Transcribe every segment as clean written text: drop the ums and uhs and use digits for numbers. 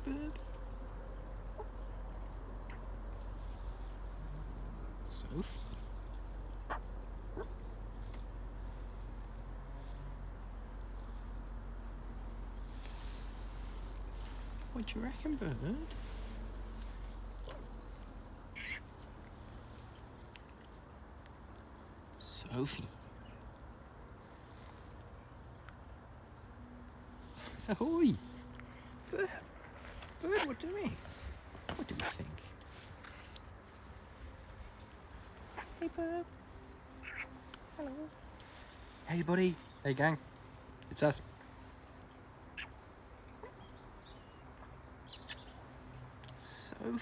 Hey, bub. Sophie. What do you reckon, bird? Sophie. Ahoy! Bird, what do we? What do we think? Hey, bub. Hello. Hey, buddy. Hey, gang. It's us. Sophie.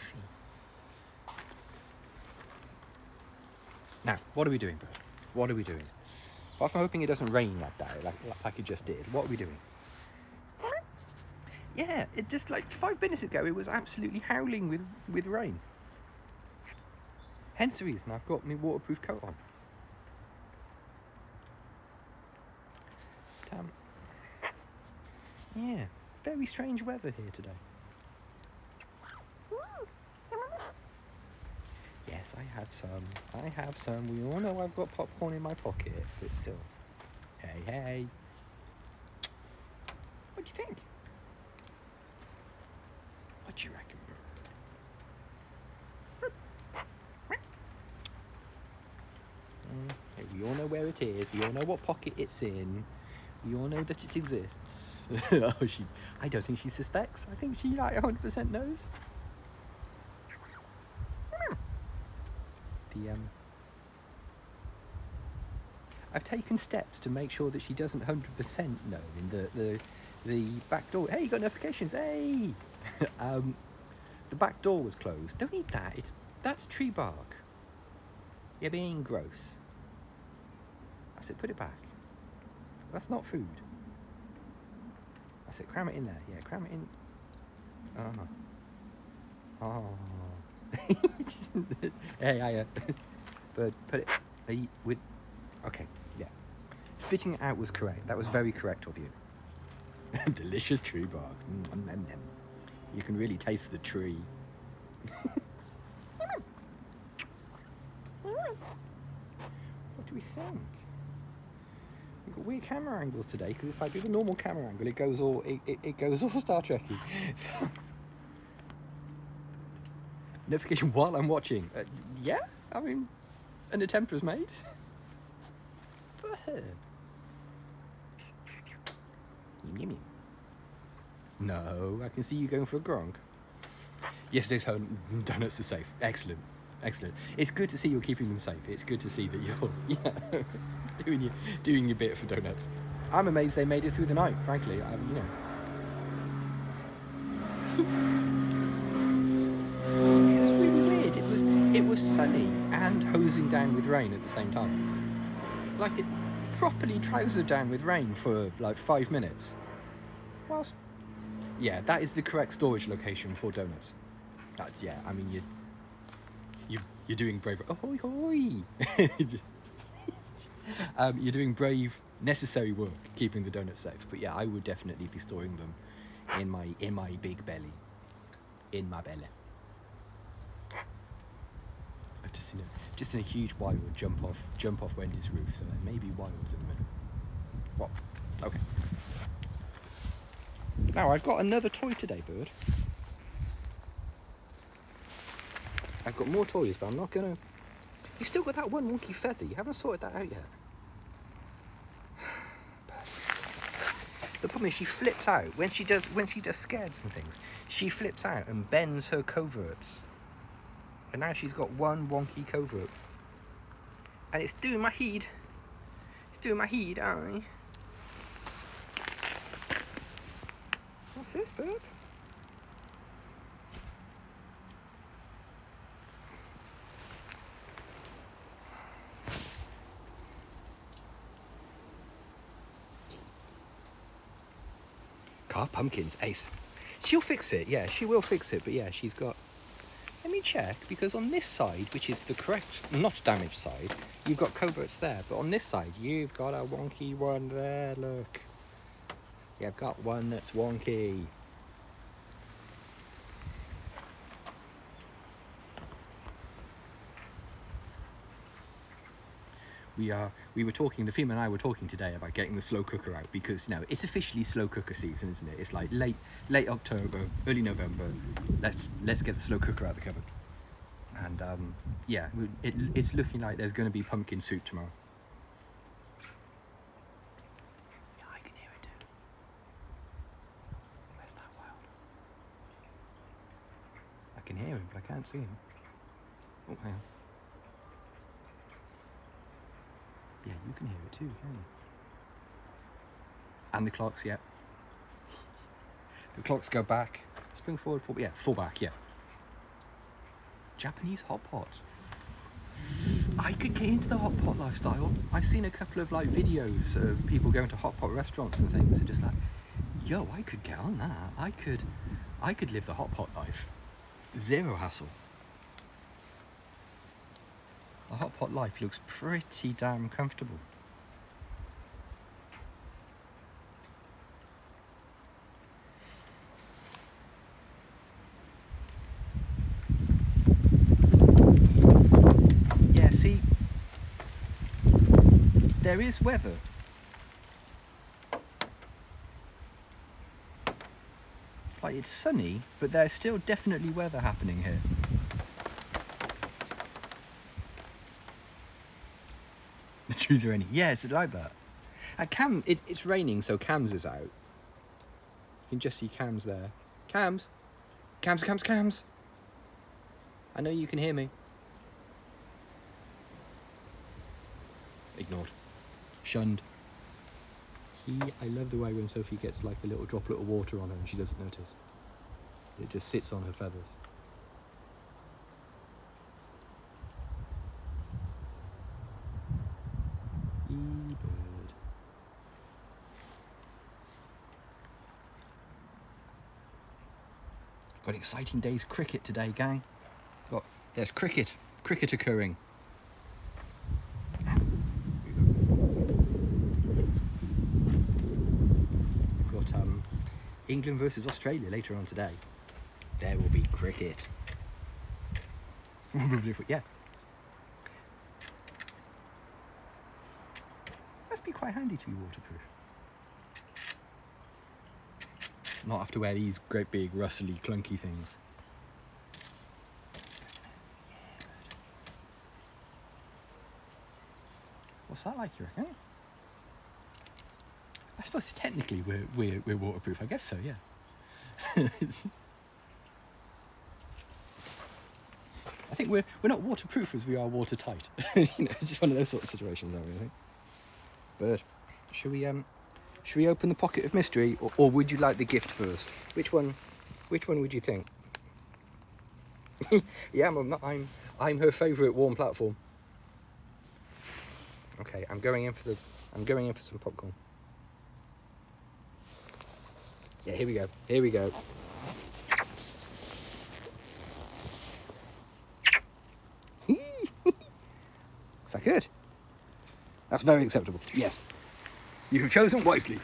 Now, what are we doing, bird? What are we doing? Apart from hoping it doesn't rain that day, like it just did, what are we doing? Yeah, it just like 5 minutes ago, it was absolutely howling with rain. Hence the reason I've got my waterproof coat on. Damn. Yeah, very strange weather here today. Yes, I have some. We all know I've got popcorn in my pocket, but still. Hey, hey. What do you think? What do you reckon, bro? Hey, we all know where it is. We all know what pocket it's in. We all know that it exists. I don't think she suspects. I think she like 100% knows. I've taken steps to make sure that she doesn't 100% know in the back door. Hey, you got notifications, hey! The back door was closed. Don't eat that, that's tree bark. You're being gross. I said, put it back. That's not food. I said, cram it in there. Yeah, cram it in. Oh. Hey, but put it with. Okay, yeah. Spitting it out was correct. That was very correct of you. Delicious tree bark. You can really taste the tree. What do we think? We've got weird camera angles today because if I do the normal camera angle, it goes all Star Trek-y. So, notification while I'm watching. Yeah, I mean, an attempt was made. But no, I can see you going for a gronk. Yesterday's home donuts are safe. Excellent, excellent. It's good to see you're keeping them safe. It's good to see that you're doing your bit for donuts. I'm amazed they made it through the night. Frankly, It was really weird. It was sunny and hosing down with rain at the same time. Like it properly trousered down with rain for like 5 minutes. Whilst, yeah, that is the correct storage location for donuts. That's, yeah, I mean, you're doing brave. Ahoy, hoy! You're doing brave, necessary work keeping the donuts safe. But yeah, I would definitely be storing them in my big belly, in my belly. I've just seen a huge wild jump off Wendy's roof. So there may be wilds in a minute. What? Okay. Now I've got another toy today, bird. I've got more toys, but I'm not gonna. You still got that one wonky feather. You haven't sorted that out yet. The problem is she flips out when she does scares and things. She flips out and bends her coverts. And now she's got one wonky covert. And it's doing my head. It's doing my head, aye. What's this, bird? Carved pumpkins, ace. She'll fix it, yeah, she will fix it, but yeah, she's got... Let me check, because on this side, which is the correct, not damaged side, you've got coverts there, but on this side, you've got a wonky one there, look. You've got one that's wonky. we were talking, the female and I were talking today about getting the slow cooker out, because it's officially slow cooker season, isn't it? It's like late October, early November. Let's get the slow cooker out of the cupboard. And yeah, it's looking like there's going to be pumpkin soup tomorrow. Yeah, I can hear it too. Where's that wild? I can hear him, but I can't see him. Oh, hang on. Yeah, you can hear it too, can't you? And the clocks, yeah. The clocks go back. Spring forward, full back, yeah. Japanese hot pots. I could get into the hot pot lifestyle. I've seen a couple of videos of people going to hot pot restaurants and things, and just yo, I could get on that. I could live the hot pot life. Zero hassle. The hot pot life looks pretty damn comfortable. Yeah, see, there is weather. It's sunny, but there's still definitely weather happening here. The trees are raining. Yeah, it's like that. At Cam, it's raining, so Cam's is out. You can just see Cam's there. Cams! Cams! I know you can hear me. Ignored. Shunned. I love the way when Sophie gets a little droplet of water on her and she doesn't notice. It just sits on her feathers. E-bird. Got an exciting day's cricket today, gang. There's cricket occurring. We've got England versus Australia later on today. There will be cricket. Yeah. Must be quite handy to be waterproof. Not have to wear these great big rustly clunky things. What's that like, you reckon? I suppose technically we're waterproof. I guess so, yeah. I think we're not waterproof as we are watertight. It's just one of those sort of situations, aren't we? I think. But should we open the pocket of mystery, or would you like the gift first? Which one would you think? Yeah, I'm her favourite warm platform. Okay, I'm going in for some popcorn. Yeah, here we go. Is that good? That's very acceptable. Yes. You have chosen wisely.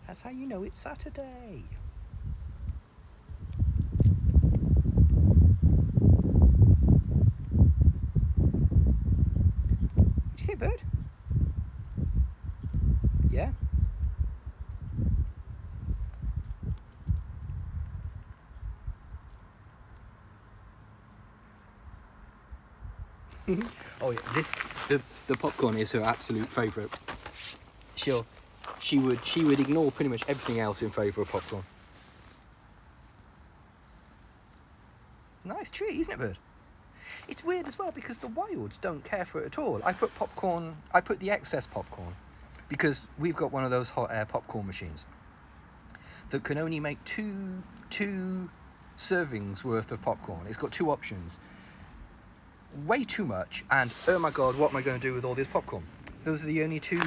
That's how you know it's Saturday. Did you hear a bird? Yeah. Oh yeah, the popcorn is her absolute favourite. She would ignore pretty much everything else in favour of popcorn. Nice treat, isn't it, bird? It's weird as well because the wilds don't care for it at all. I put the excess popcorn because we've got one of those hot air popcorn machines that can only make two servings worth of popcorn. It's got two options. Way too much, and oh my god, what am I going to do with all this popcorn? Those are the only two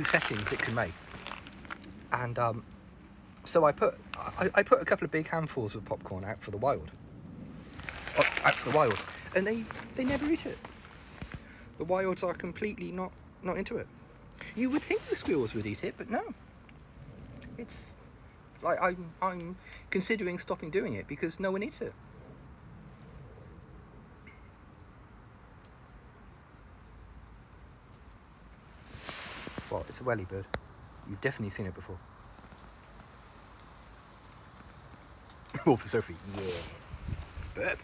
settings it can make. And so I put a couple of big handfuls of popcorn out for the wilds, and they never eat it. The wilds are completely not into it. You would think the squirrels would eat it, but no. It's like I'm considering stopping doing it because no one eats it. Well, it's a welly bird. You've definitely seen it before. All for Sophie. Yeah. Burp.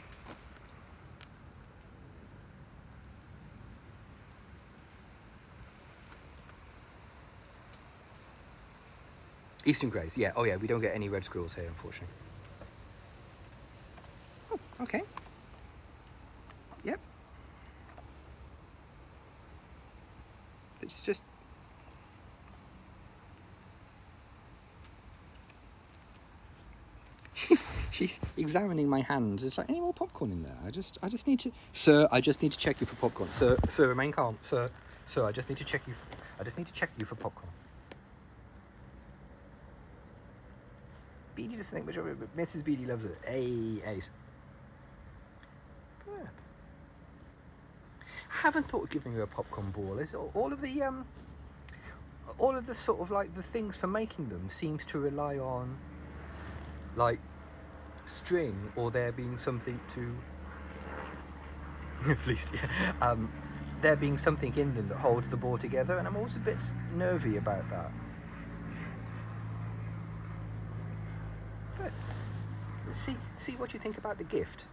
Eastern greys, yeah. Oh yeah, we don't get any red squirrels here, unfortunately. Oh, okay. Yep. It's just... She's examining my hands. It's like, any more popcorn in there? I just need to... Sir, I just need to check you for popcorn. Sir, remain calm. Sir, I just need to check you. I just need to check you for popcorn. Beady doesn't think much of it, but Mrs. Beady loves it. Hey, ace. Yeah. I haven't thought of giving her a popcorn ball. Is all of the sort of like the things for making them seems to rely on like string or there being something to fleeced, yeah. There being something in them that holds the ball together, and I'm also a bit nervy about that. But see what you think about the gift.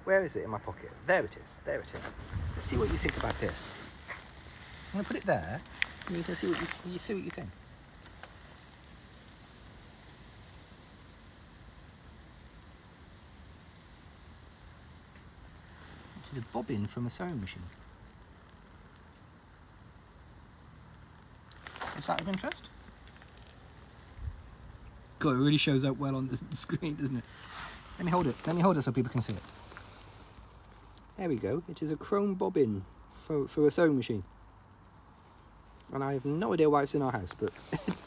Where is it in my pocket? There it is. There it is. Let's see what you think about this. I'm gonna put it there, and you can see what you see what you think. It is a bobbin from a sewing machine. Is that of interest? God, it really shows up well on the screen, doesn't it? Let me hold it. Let me hold it so people can see it. There we go. It is a chrome bobbin for a sewing machine. And I have no idea why it's in our house, but it's...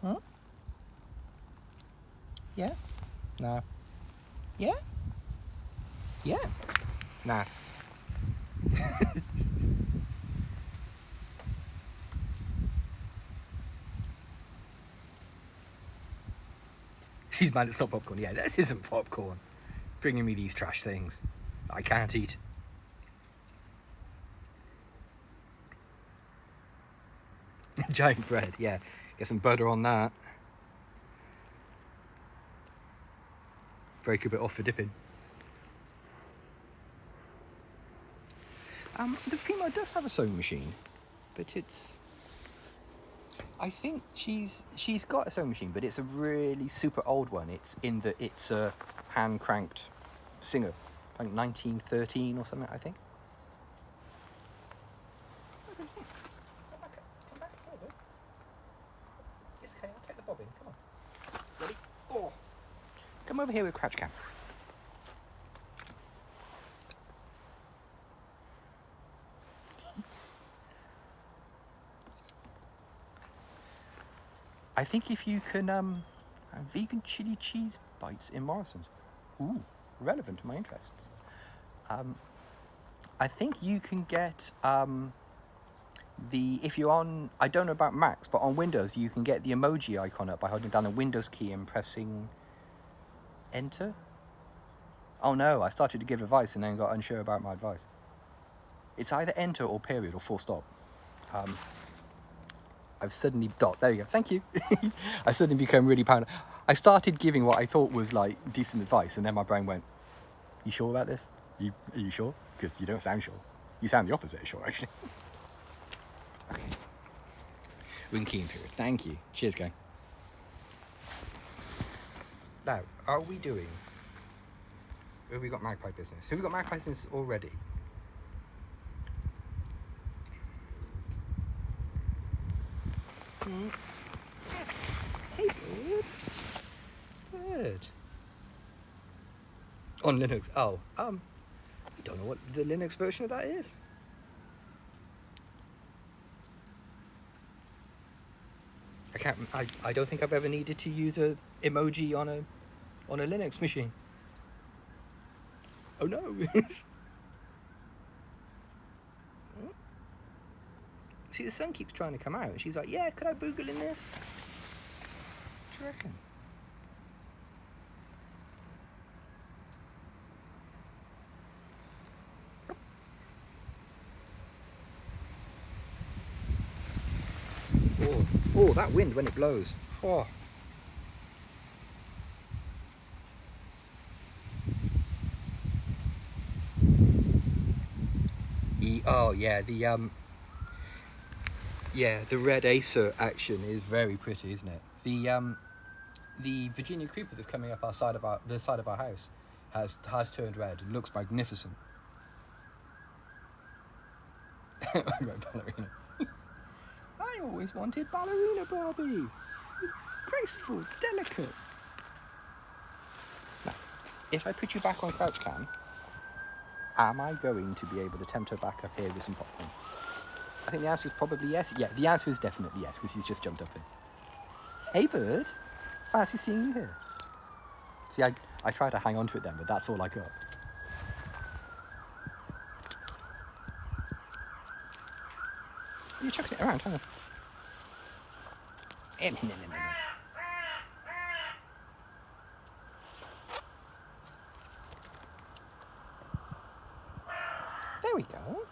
Huh? Yeah? Nah. Yeah? Yeah? Nah. She's mad it's not popcorn. Yeah, this isn't popcorn. Bringing me these trash things I can't eat. Giant bread, yeah. Get some butter on that. Break a bit off for dipping. The female does have a sewing machine, but it's... I think she's got a sewing machine, but it's a really super old one. It's a hand cranked Singer, like 1913 or something, I think. Come back over. Yes, okay, I'll take the bobbin. Come on. Ready? Oh. Come over here with crouch cam. I think if you can vegan chili cheese bites in Morrison's. Ooh, relevant to my interests. I think you can get if you're on, I don't know about Macs, but on Windows you can get the emoji icon up by holding down the Windows key and pressing enter. Oh no, I started to give advice and then got unsure about my advice. It's either enter or period or full stop. I've suddenly there you go, thank you. I suddenly became really paranoid. I started giving what I thought was like decent advice, and then my brain went, you sure about this? Are you sure? Because you don't sound sure. You sound the opposite of sure, actually. Okay. We're in key and period. Thank you. Cheers, gang. Now, are we doing... Have we got magpie business? Have we got magpie business already? Hey, bird. On Linux. Oh, I don't know what the Linux version of that is. I don't think I've ever needed to use a emoji on a Linux machine. Oh no. See, the sun keeps trying to come out, and she's like, yeah, could I boogle in this? What do you reckon? Oh, that wind when it blows. Oh. Oh yeah, the red Acer action is very pretty, isn't it? The Virginia Creeper that's coming up the side of our house has turned red. It looks magnificent. Ballerina. I always wanted ballerina Barbie. Graceful, delicate. Now, if I put you back on crouch cam, am I going to be able to tempt her back up here with some popcorn? I think the answer is probably yes. Yeah, the answer is definitely yes, because she's just jumped up here. Hey, bird. Fancy seeing you here. See, I tried to hang on to it then, but that's all I got. You're chucking it around, hang on. There we go.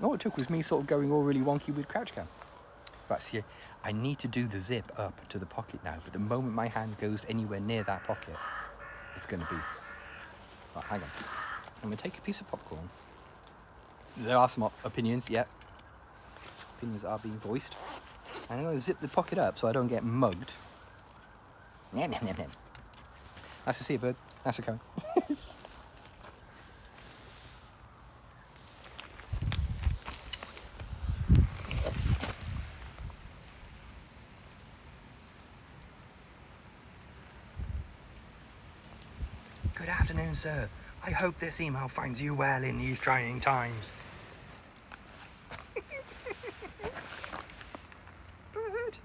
All it took was me sort of going all really wonky with crouch cam. But see, I need to do the zip up to the pocket now, but the moment my hand goes anywhere near that pocket, it's going to be... Right, hang on. I'm going to take a piece of popcorn. There are some opinions, yeah. Opinions are being voiced. And I'm going to zip the pocket up so I don't get mugged. Nice to see you, bird. Nice to come. Good afternoon, sir. I hope this email finds you well in these trying times. Bird.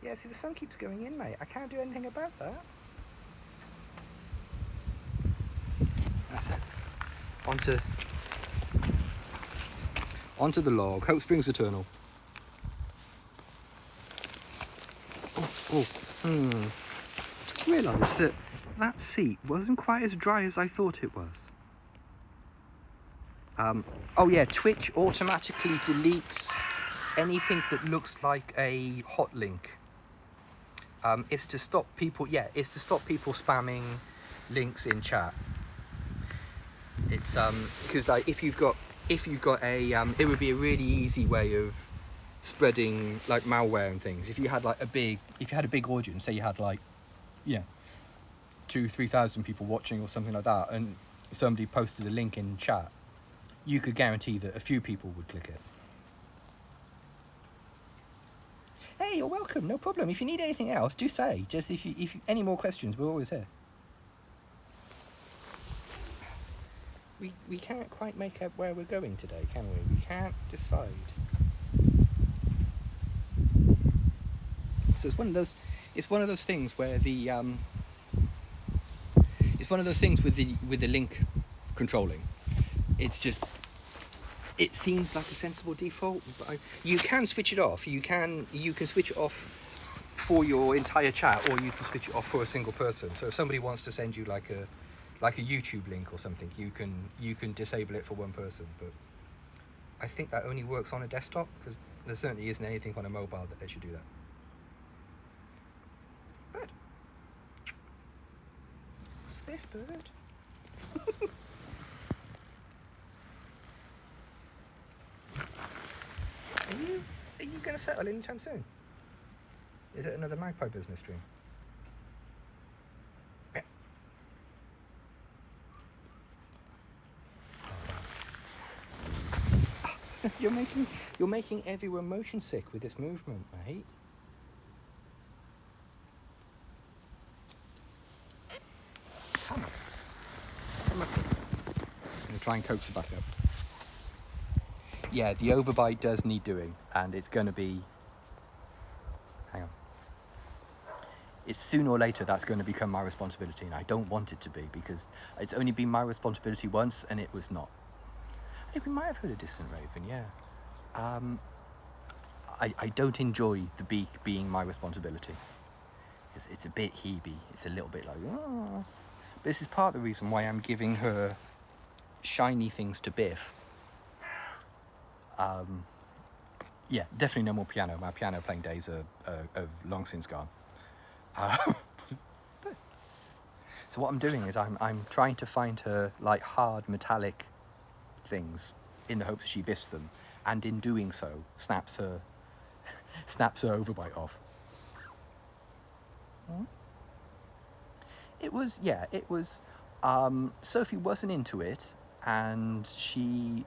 Yeah, see, the sun keeps going in, mate. I can't do anything about that. That's it. Onto the log. Hope springs eternal. I realised that seat wasn't quite as dry as I thought it was. Oh yeah, Twitch automatically deletes anything that looks like a hot link. It's to stop people. Yeah, it's to stop people spamming links in chat. It's because like if you've got a it would be a really easy way of spreading like malware and things. If you had a big audience, say you had 2,000-3,000 people watching or something like that, and somebody posted a link in chat, you could guarantee that a few people would click it. Hey, you're welcome, no problem. If you need anything else, do say. Just if you any more questions, we're always here. We can't quite make out where we're going today, can we? We can't decide. So it's one of those things where the it's one of those things with the link controlling. It's just, it seems like a sensible default, but you can switch it off. You can switch it off for your entire chat, or you can switch it off for a single person. So if somebody wants to send you like a YouTube link or something, you can disable it for one person. But I think that only works on a desktop, because there certainly isn't anything on a mobile that lets you do that. Bird. What's this, bird? Are you going to settle anytime soon? Is it another magpie business dream? You're making everyone motion sick with this movement, mate. Come on. I'm going to try and coax it back up. Yeah, the overbite does need doing, and it's going to be... Hang on. it's sooner or later that's going to become my responsibility, and I don't want it to be, because it's only been my responsibility once and it was not. I think we might have heard a distant raven, yeah. I don't enjoy the beak being my responsibility. It's a bit heebie. It's a little bit like, oh. But this is part of the reason why I'm giving her shiny things to biff. Yeah, definitely no more piano. My piano playing days are long since gone. So what I'm doing is I'm trying to find her like hard metallic things in the hopes that she biffs them, and in doing so snaps her overbite off. It was Sophie wasn't into it, and she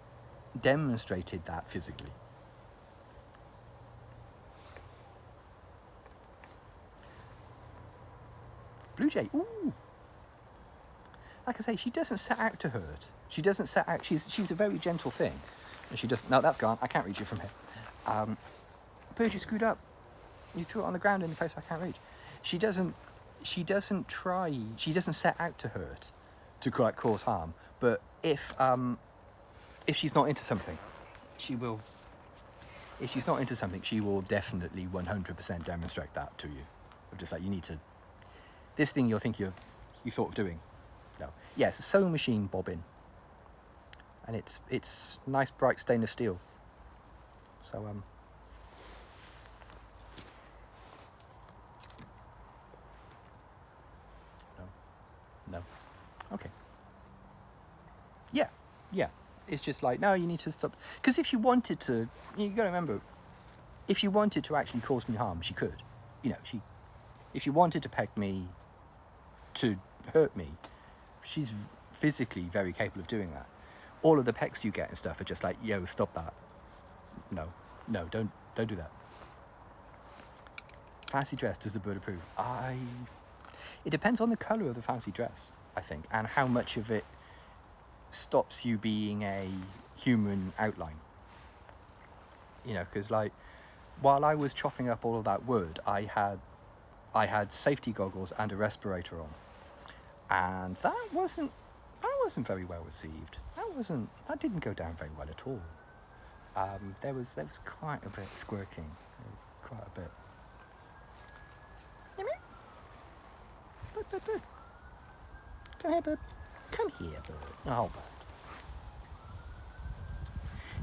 demonstrated that physically. Blue jay, ooh. Like I say, she doesn't set out to hurt. She doesn't set out. She's a very gentle thing, and she just no, that's gone. I can't reach you from here. Bird, you screwed up. You threw it on the ground in a place I can't reach. She doesn't try. She doesn't set out to hurt, to like cause harm. But if she's not into something, she will. If she's not into something, she will definitely 100% demonstrate that to you. Of just like, you need to. This thing you thought of doing. No. Yeah, it's a sewing machine bobbin. And it's nice bright stainless steel. So No. Okay. Yeah. It's just like, no, you need to stop. Because if she wanted to, you got to remember, if she wanted to actually cause me harm, she could. You know, if she wanted to peg me to hurt me, she's physically very capable of doing that. All of the pecks you get and stuff are just like, yo, stop that. No, don't do that. Fancy dress, does the bird approve? It depends on the colour of the fancy dress, I think, and how much of it stops you being a human outline. You know, because like, while I was chopping up all of that wood, I had safety goggles and a respirator on, and that wasn't very well received. That didn't go down very well at all. There was quite a bit squirking, quite a bit. Bud. Come here, bud. Come here, bud. Oh, bud.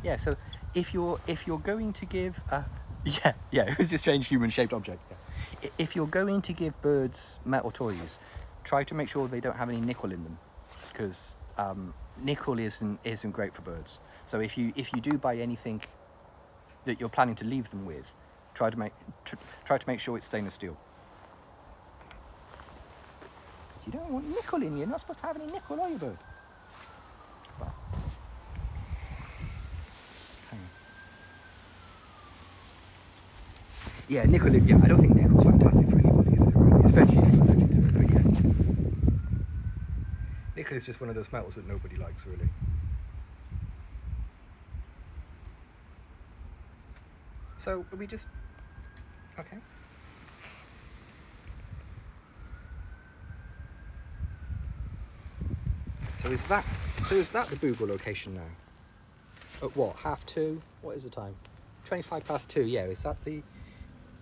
Yeah. So if you're going to give yeah, it was a strange human-shaped object. Yeah. If you're going to give birds metal toys, try to make sure they don't have any nickel in them, because nickel isn't great for birds. So if you do buy anything that you're planning to leave them with, try to make sure it's stainless steel. You don't want nickel in you. You're not supposed to have any nickel, are you, bird? Well, hang on. Yeah, nickel. Yeah, I don't think nickel's fantastic for anybody, is it? Really? Especially if you're allergic to it. But yeah, nickel is just one of those metals that nobody likes, really. So we just okay. So is that the Boogle location now? At what, 2:30? What is the time? 2:25. Yeah,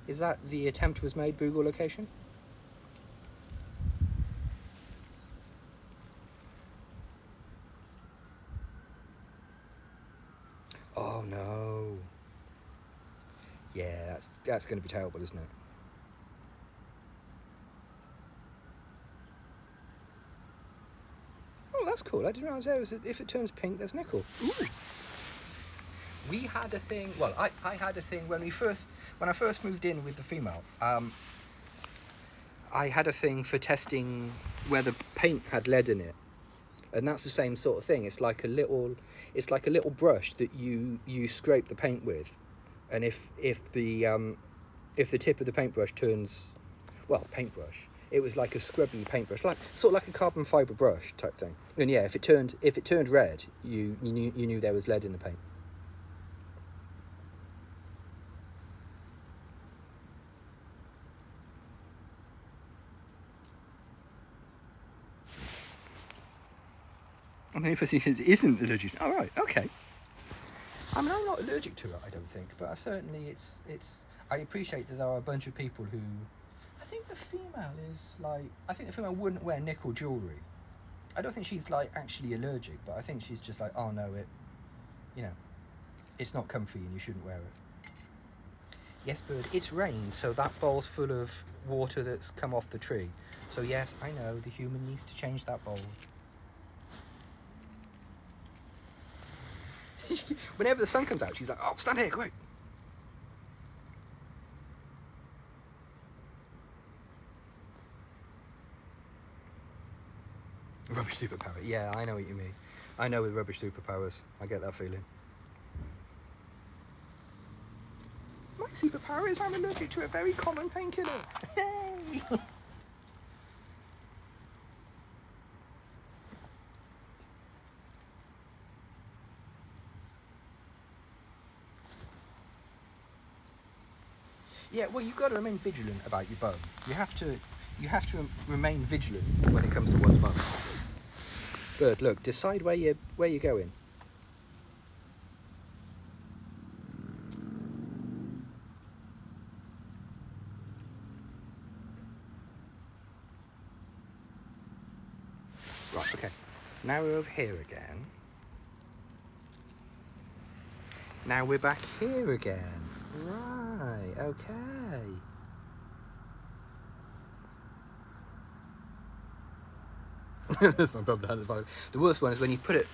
is that the attempt was made Boogle location? Oh no. Yeah, that's going to be terrible, isn't it? Oh, that's cool. I didn't realise if it turns pink, there's nickel. Ooh. We had a thing. Well, I had a thing when I first moved in with the female. I had a thing for testing whether paint had lead in it, and that's the same sort of thing. It's like a little brush that you scrape the paint with, and if the tip of the paintbrush turns, well, paintbrush. It was like a scrubby paintbrush, sort of like a carbon fibre brush type thing. And yeah, if it turned red, you knew there was lead in the paint. And the only person who isn't allergic. Oh, right, okay. I mean, I'm not allergic to it, I don't think, but certainly it's. I appreciate that there are a bunch of people who. I think the female is like. I think the female wouldn't wear nickel jewellery. I don't think she's like actually allergic, but I think she's just like, oh no, it's not comfy and you shouldn't wear it. Yes, bird, it's rained, so that bowl's full of water that's come off the tree. So yes, I know, the human needs to change that bowl. Whenever the sun comes out, she's like, oh, stand here, quick. Rubbish superpower. Yeah, I know what you mean. I know with rubbish superpowers, I get that feeling. My superpower is I'm allergic to a very common painkiller. Yay! Yeah, well, you've got to remain vigilant about your bum. You have to remain vigilant when it comes to one's bum. Bird, look, decide where you're going. Right, okay. Now we're over here again. Now we're back here again. Right, okay. That's my bum down the bottom. The worst one is when you put it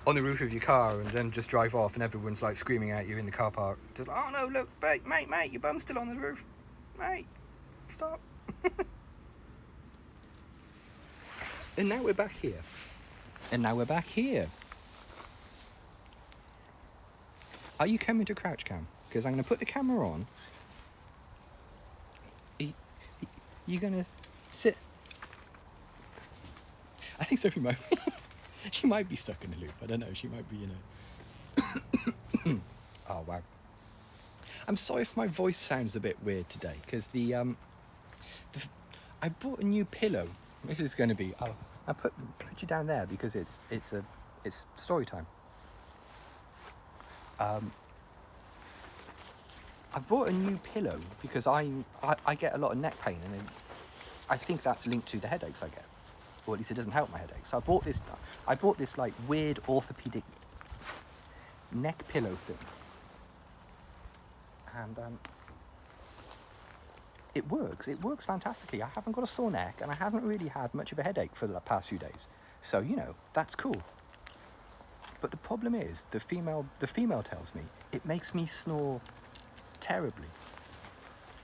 on the roof of your car and then just drive off and everyone's like screaming at you in the car park. Just like, oh no, look, mate, your bum's still on the roof. Mate, stop. And now we're back here. Are you coming to crouch cam? Because I'm going to put the camera on. You're going to sit. I think Sophie might be. She might be stuck in a loop. I don't know. She might be, Oh, wow. I'm sorry if my voice sounds a bit weird today, because I bought a new pillow. This is going to be. I'll put you down there because it's story time. I bought a new pillow because I get a lot of neck pain, and I think that's linked to the headaches I get, or at least it doesn't help my headaches. So I bought this like weird orthopedic neck pillow thing, and it works fantastically. I haven't got a sore neck, and I haven't really had much of a headache for the past few days, so that's cool. But the problem is the female tells me it makes me snore terribly.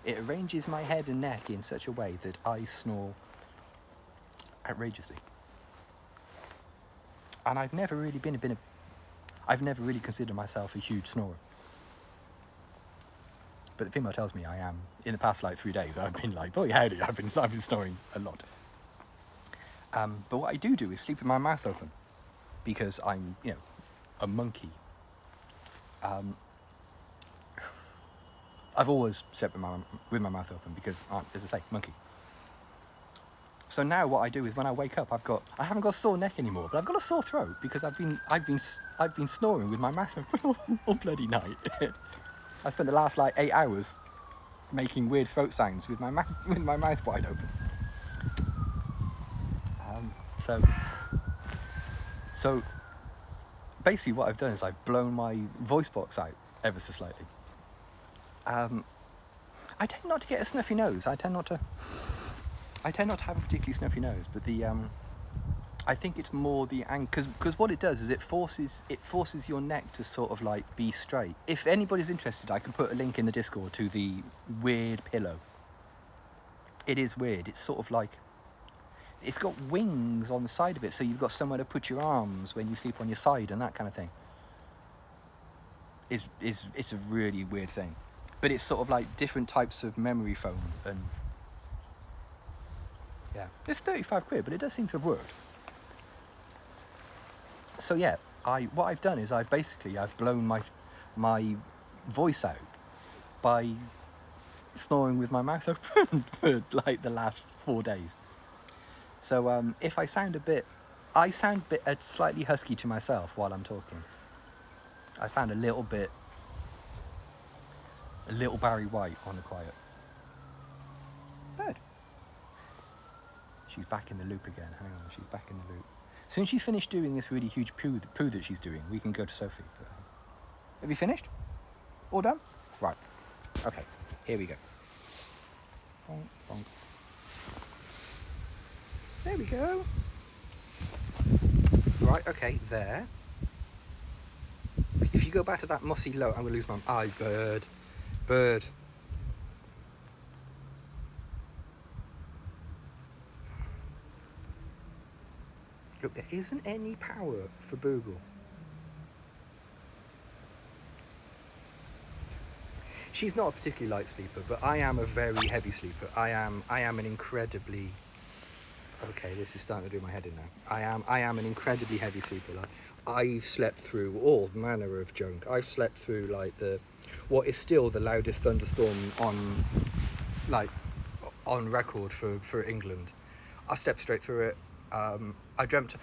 It arranges my head and neck in such a way that I snore outrageously. And I've never really considered myself a huge snorer. But the female tells me I am. In the past 3 days, I've been like, boy, howdy, I've been snoring a lot. But what I do is sleep with my mouth open, because I'm, a monkey. I've always slept with my mouth open because I'm, as I say, monkey. So now what I do is when I wake up, I haven't got a sore neck anymore, but I've got a sore throat because I've been snoring with my mouth open all bloody night. I spent the last 8 hours making weird throat sounds with my mouth wide open. So basically what I've done is I've blown my voice box out ever so slightly. I tend not to get a snuffy nose. I tend not to have a particularly snuffy nose, but I think it's more the because what it does is it forces your neck to sort of be straight. If anybody's interested, I can put a link in the Discord to the weird pillow. It is weird. It's sort of it's got wings on the side of it, so you've got somewhere to put your arms when you sleep on your side and that kind of thing. It's a really weird thing, but it's sort of different types of memory foam, and yeah, it's 35 quid, but it does seem to have worked. So yeah, what I've done is I've blown my voice out by snoring with my mouth open for the last 4 days. So if I sound a bit I sound slightly husky to myself while I'm talking. I sound a little Barry White on the quiet. Bird. She's back in the loop again. Hang on, she's back in the loop. As soon as she's finished doing this really huge poo that she's doing, we can go to Sophie. Have you finished? All done? Right. Okay, here we go. Bonk, bonk. There we go. Right, okay, there. If you go back to that mossy low, I'm going to lose my eye. Bird. Bird. Look, there isn't any power for Boogle. She's not a particularly light sleeper, but I am a very heavy sleeper. I am an incredibly... Okay, this is starting to do my head in now. I am an incredibly heavy sleeper. Like, I've slept through all manner of junk. I've slept through like what is still the loudest thunderstorm on record for England. I slept straight through it. I dreamt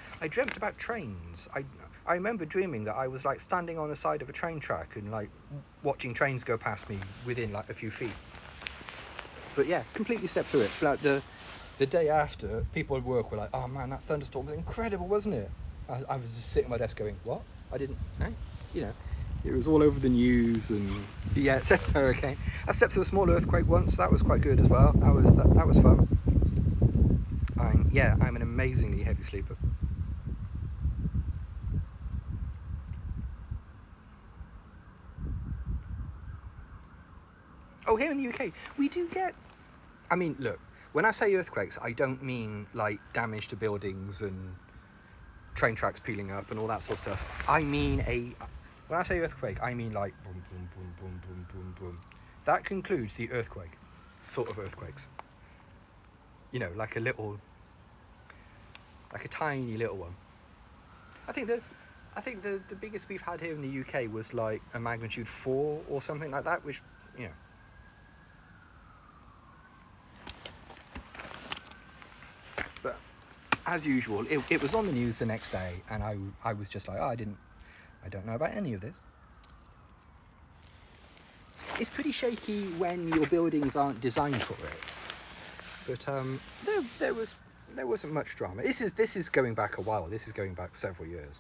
about trains. I remember dreaming that I was like standing on the side of a train track and like watching trains go past me within like a few feet. But yeah, completely slept through it. Like the day after, people at work were like, "Oh man, that thunderstorm was incredible, wasn't it?" I was just sitting at my desk going, "What? I didn't know." You know, it was all over the news and yeah, it's a hurricane. I slept through a small earthquake once. That was quite good as well. That was fun. I'm an amazingly heavy sleeper. Oh, here in the UK, we do get... I mean, look, when I say earthquakes, I don't mean, like, damage to buildings and train tracks peeling up and all that sort of stuff. I mean when I say earthquake, I mean, like, boom, boom, boom, boom, boom, boom, boom. That concludes the earthquake sort of earthquakes. You know, like a tiny little one. I think the biggest we've had here in the UK was, like, a magnitude 4 or something like that, which, you know... But as usual, it was on the news the next day, and I was just like, oh, I don't know about any of this. It's pretty shaky when your buildings aren't designed for it. But there wasn't much drama. This is going back a while. This is going back several years.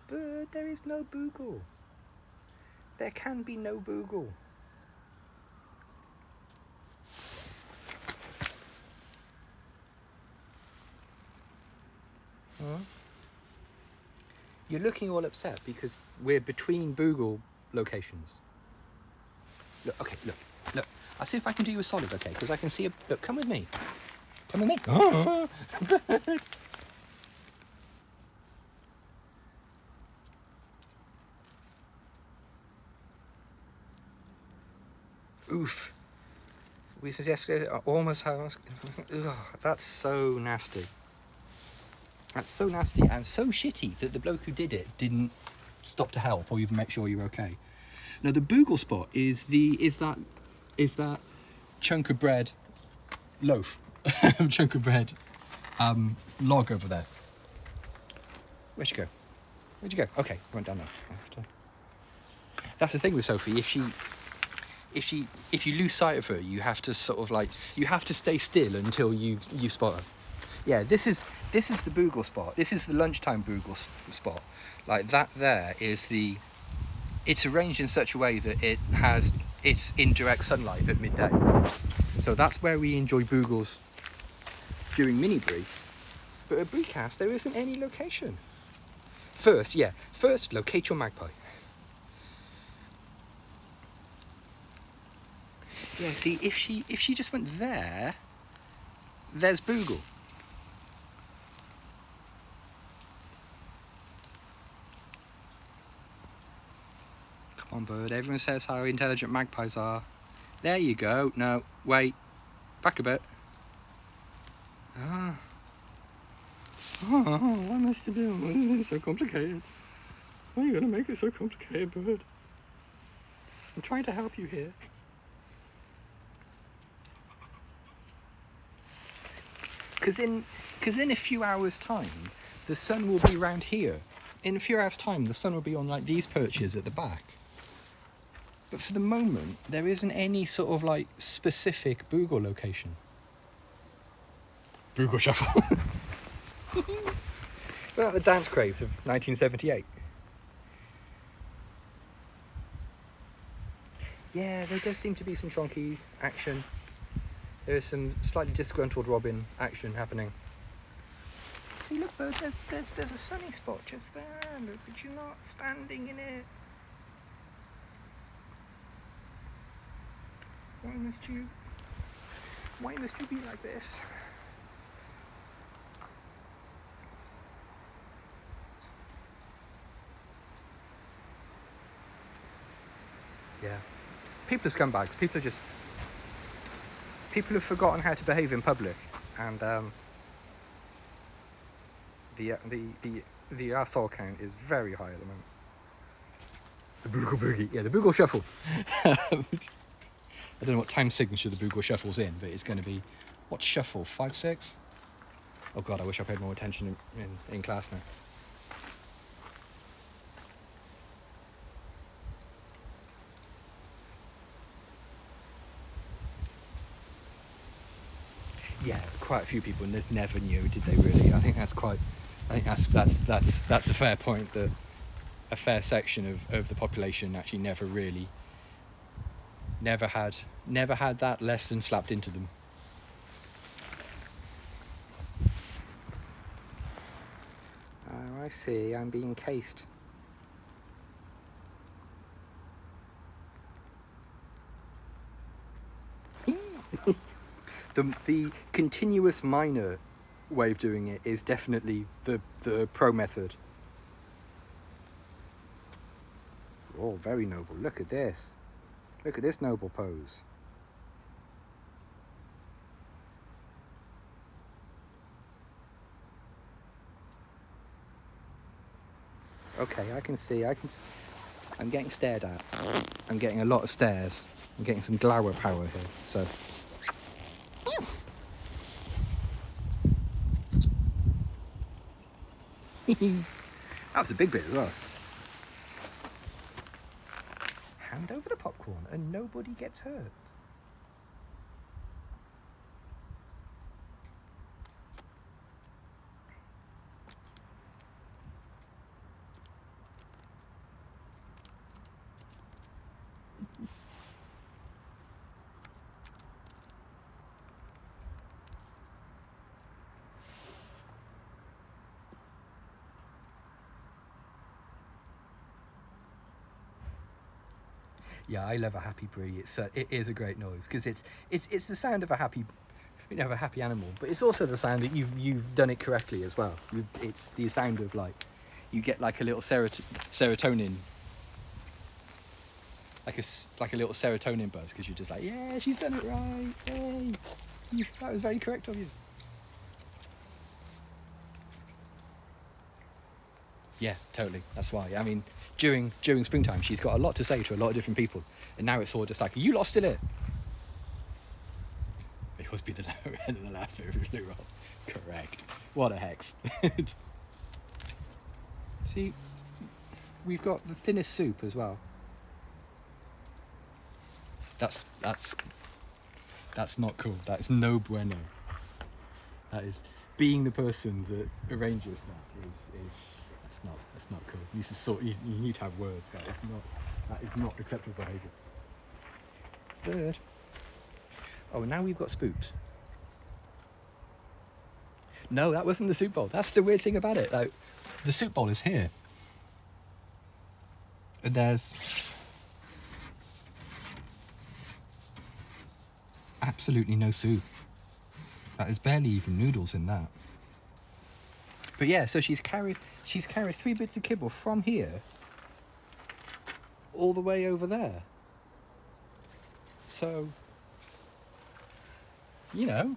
But there is no Boogle. There can be no Boogle. Huh? You're looking all upset because we're between Boogle locations. Look, okay, look. I'll see if I can do you a solid, okay? Because I can see look, come with me. Come with me. Oh, bird. Oof. We said yesterday, almost house. Ugh, that's so nasty. That's so nasty and so shitty that the bloke who did it didn't stop to help or even make sure you're okay. Now the Boogle spot is that chunk of bread loaf, chunk of bread log over there. Where'd you go? Okay, went down there. That's the thing with Sophie. If you lose sight of her, you have to sort of like stay still until you spot her. Yeah, this is the Boogle spot. This is the lunchtime Boogle spot. Like that there is it's arranged in such a way that it's in direct sunlight at midday. So that's where we enjoy Boogles during mini brie. But at Breecast there isn't any location. First locate your magpie. Yeah, see, if she just went there's Boogle. Come on, bird. Everyone says how intelligent magpies are. There you go. No, wait. Back a bit. Oh, what must you do? Why is it so complicated? Why are you going to make it so complicated, bird? I'm trying to help you here. Because in a few hours' time, the sun will be around here. In a few hours' time, the sun will be on like these perches at the back. But for the moment, there isn't any sort of like specific Boogle location. Boogle shuffle. About the dance craze of 1978. Yeah, there does seem to be some chonky action. There is some slightly disgruntled Robin action happening. See, look, Bird, there's a sunny spot just there. Look, but you're not standing in it. Why must you be like this? Yeah. People are scumbags. People have forgotten how to behave in public, and the arsehole count is very high at the moment. The Boogle Boogie, yeah, the Boogle Shuffle. I don't know what time signature the Boogle Shuffle's in, but it's going to be, what's shuffle, 5/6? Oh God, I wish I paid more attention in class now. Yeah, quite a few people never knew, did they really? I think that's a fair point, that a fair section of the population actually never had that lesson slapped into them. Oh, I see, I'm being cased. The continuous minor way of doing it is definitely the pro method. Oh, very noble. Look at this. Look at this noble pose. Okay, I can see. I'm getting stared at. I'm getting a lot of stares. I'm getting some glower power here, so. That was a big bit as well. Hand over the popcorn and nobody gets hurt. Yeah, I love a happy brie. It is a great noise because it's the sound of a happy animal, but it's also the sound that you've done it correctly as well. It's the sound of like you get like a little serotonin, like a little serotonin buzz because you're just like, yeah, she's done it right. Hey, that was very correct of you. Yeah, totally. That's why. I mean, during springtime, she's got a lot to say to a lot of different people, and now it's all just like, you lot still it. It must be the end of the last bit really wrong. Correct. What a hex. See, we've got the thinnest soup as well. That's not cool. That's no bueno. That is being the person that arranges that is that's not cool. You need to have words. That is not acceptable behaviour. Bird. Oh, now we've got spooks. No, that wasn't the soup bowl. That's the weird thing about it. Like, the soup bowl is here. And there's absolutely no soup. There's barely even noodles in that. But yeah, so she's carried 3 bits of kibble from here all the way over there. So, you know,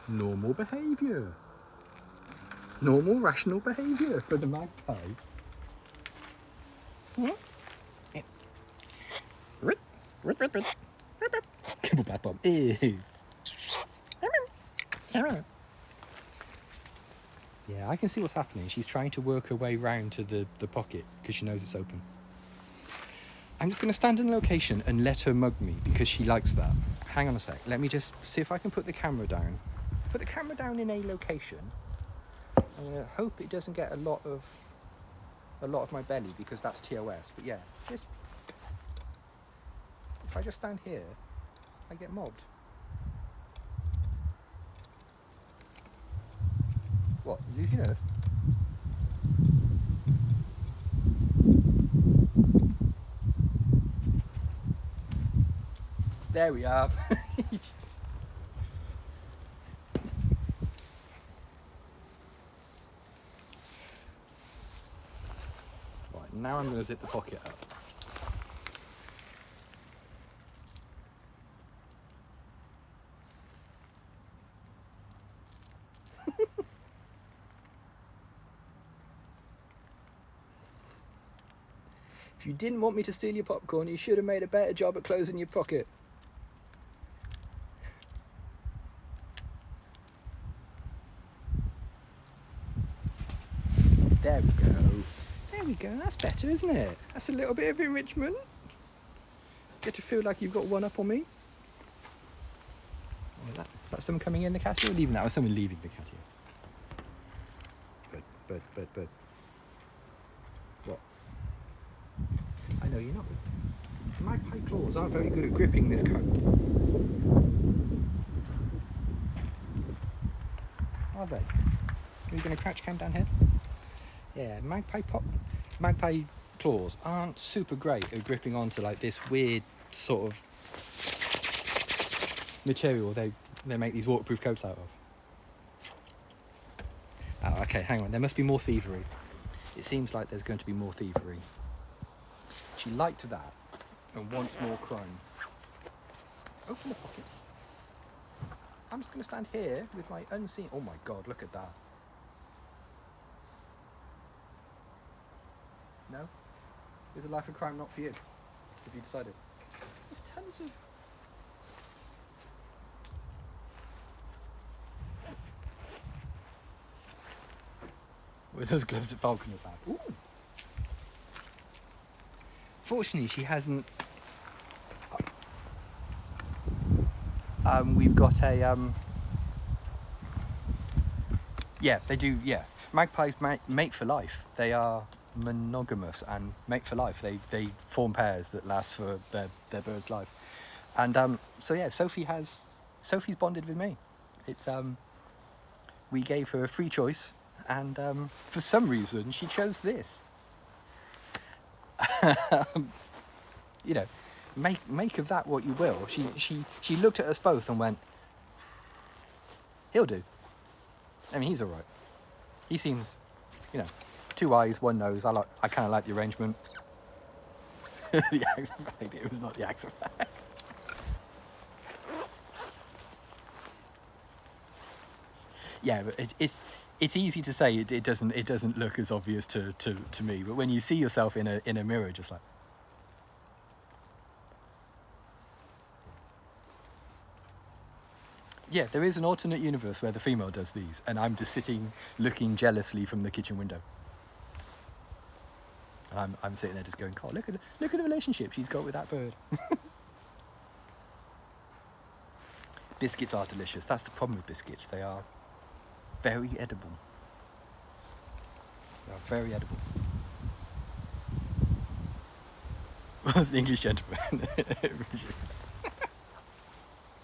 normal behaviour. Normal, rational behaviour for the magpie. Kibble bath bomb. Ew. Yeah, I can see what's happening. She's trying to work her way round to the pocket because she knows it's open. I'm just going to stand in a location and let her mug me because she likes that. Hang on a sec. Let me just see if I can put the camera down. Put the camera down in a location. I'm going to hope it doesn't get a lot of my belly because that's TOS. But yeah, if I just stand here, I get mobbed. What? You lose your nerve? There we are. Right, now I'm going to zip the pocket up. If you didn't want me to steal your popcorn, you should have made a better job at closing your pocket. There we go. There we go. That's better, isn't it? That's a little bit of enrichment. Get to feel like you've got one up on me. Oh, is that someone coming in the catio or leaving that? Or someone leaving the catio? But. What? I know you're not. Magpie claws aren't very good at gripping this coat. Are they? Are you going to crouch cam down here? Yeah, magpie claws aren't super great at gripping onto like this weird sort of material they make these waterproof coats out of. Oh, okay, hang on. There must be more thievery. It seems like there's going to be more thievery. She liked that and wants more crime. Open the pocket. I'm just going to stand here with my unseen... Oh my God, look at that. No? Is a life of crime not for you? Have you decided? There's tons of... With those gloves that Falconers have. Ooh! Fortunately, she hasn't... we've got a... Yeah, they do, yeah. Magpies mate for life. They are monogamous and mate for life. They form pairs that last for their bird's life. And so yeah, Sophie's bonded with me. It's we gave her a free choice, and for some reason she chose this. You know, make of that what you will. She looked at us both and went, he'll do. I mean, he's all right. He seems, you know, 2 eyes, 1 nose. I kind of like the arrangement. The accent bag. It was not the accent bag. Yeah, but it's easy to say. It doesn't look as obvious to me. But when you see yourself in a mirror, just like. Yeah, there is an alternate universe where the female does these, and I'm just sitting looking jealously from the kitchen window. I'm sitting there just going, "God, look at the relationship she's got with that bird." Biscuits are delicious. That's the problem with biscuits. They are very edible. They are very edible. What's an English gentleman?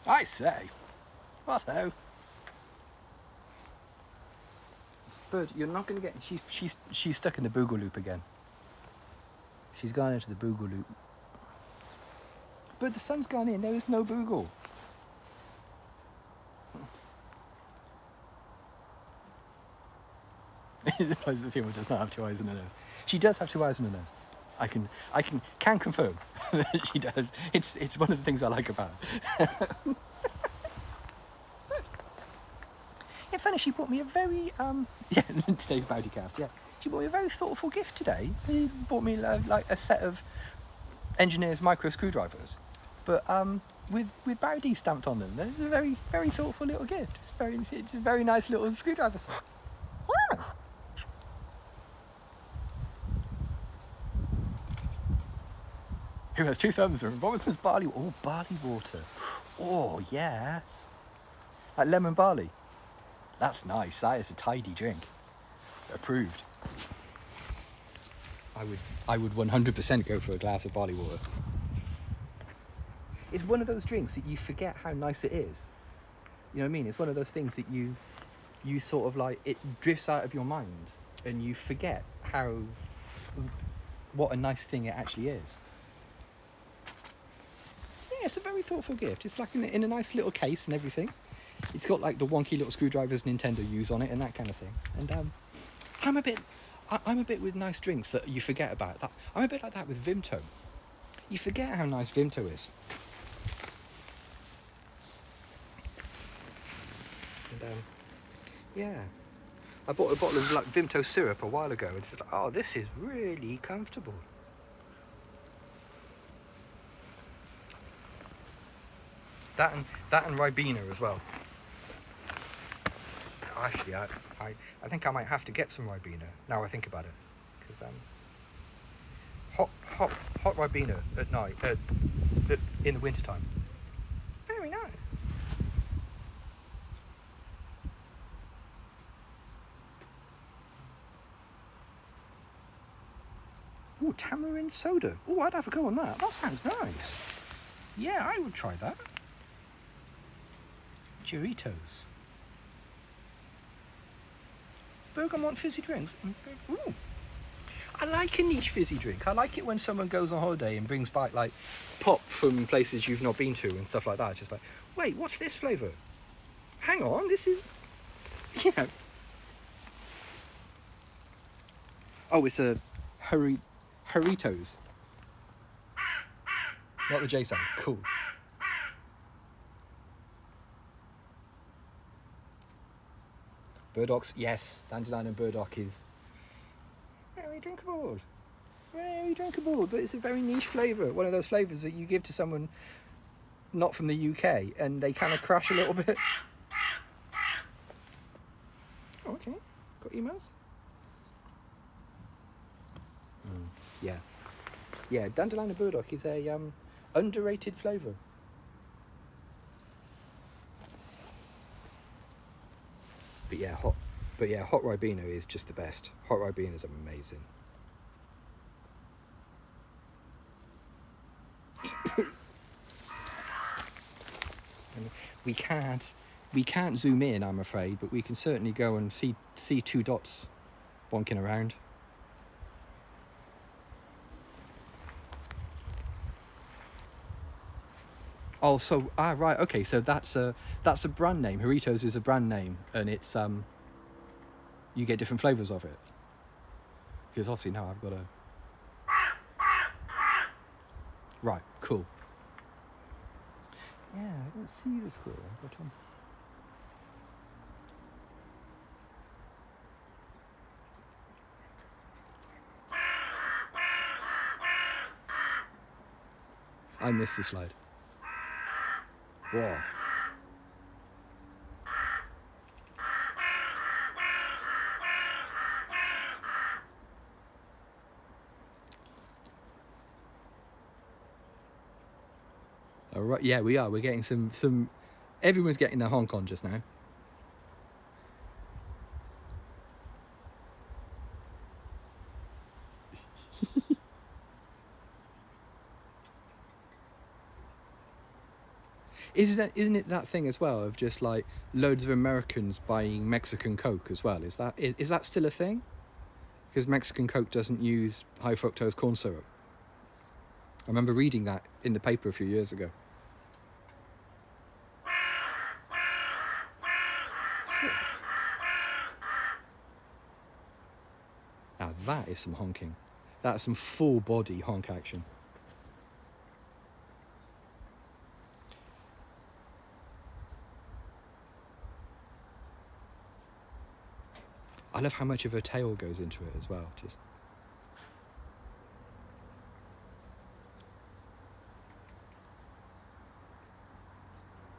I say. What-ho? This bird, you're not going to get... She's stuck in the boogle loop again. She's gone into the boogle loop. But the sun's gone in. There is no boogle. I suppose the female does not have 2 eyes in her nose. She does have 2 eyes in her nose. I can confirm that she does. It's one of the things I like about her. In fairness, she brought me a very today's Breecast. Yeah, she brought me a very thoughtful gift today. She brought me like a set of engineer's micro screwdrivers, but with Bowdy stamped on them. It's a very, very thoughtful little gift. It's a very nice little screwdriver set. Wow. Who has 2 thumbs and Robinson's barley? Oh, barley water. Oh, yeah. Like lemon barley. That's nice. That is a tidy drink. Approved. I would 100% go for a glass of barley water. It's one of those drinks that you forget how nice it is. You know what I mean? It's one of those things that you sort of like, it drifts out of your mind and you forget what a nice thing it actually is. Yeah, it's a very thoughtful gift. It's like in a nice little case and everything. It's got like the wonky little screwdrivers Nintendo use on it and that kind of thing. And I'm a bit with nice drinks that you forget about. I'm a bit like that with Vimto. You forget how nice Vimto is. And yeah, I bought a bottle of like Vimto syrup a while ago and said, oh, this is really comfortable. That and Ribena as well. Actually, I think I might have to get some Ribena now I think about it, because hot Ribena at night in the wintertime, very nice. Ooh, tamarind soda. Ooh, I'd have a go on that. That sounds nice. Yeah, I would try that. Burritos. Bergamot fizzy drinks. Ooh. I like a niche fizzy drink. I like it when someone goes on holiday and brings back like pop from places you've not been to and stuff like that. It's just like, wait, what's this flavour? Hang on, this is, you know. Oh, it's a Burritos. Not the J sound. Cool. Burdocks, yes. Dandelion and burdock is very drinkable. Very drinkable, but it's a very niche flavour. One of those flavours that you give to someone not from the UK and they kind of crash a little bit. Oh, okay. Got emails? Yeah. Yeah, dandelion and burdock is a underrated flavour. But yeah, hot Ribena is just the best. Hot Ribena is amazing. And we can't zoom in, I'm afraid, but we can certainly go and see 2 dots bonking around. Oh, so right, okay. So that's a brand name. Burritos is a brand name, and it's you get different flavors of it. Because obviously now I've got a right, cool. Yeah, I don't see the squirrel, but I missed the slide. Whoa. All right, yeah, we are. We're getting some. Everyone's getting their honk on just now. Isn't it that thing as well of just like loads of Americans buying Mexican Coke as well? Is that still a thing? Because Mexican Coke doesn't use high fructose corn syrup. I remember reading that in the paper a few years ago. Now that is some honking. That's some full body honk action. I love how much of her tail goes into it as well. Just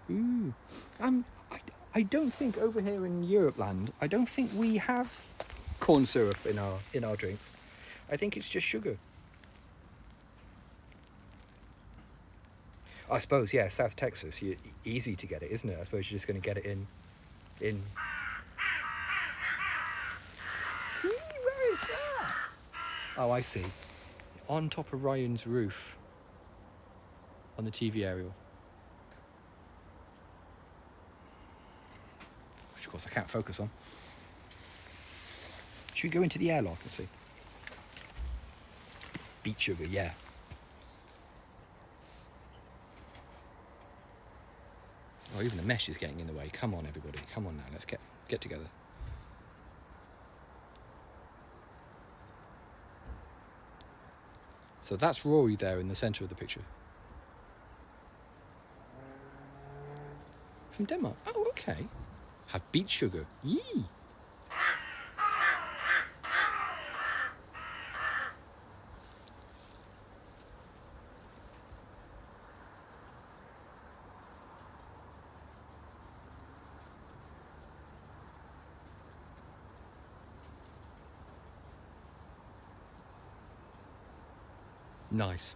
Ooh. I, I don't think over here in Europe land, I don't think we have corn syrup in our drinks. I think it's just sugar. I suppose, yeah, South Texas, easy to get it, isn't it? I suppose you're just going to get it in. Where is that? Oh, I see. On top of Ryan's roof, on the TV aerial. Which, of course, I can't focus on. Should we go into the airlock and see? Beet sugar, yeah. Oh, even the mesh is getting in the way. Come on, everybody. Come on now. Let's get together. So that's Rory there in the centre of the picture. From Denmark. Oh, okay. Have beet sugar. Yee. Nice.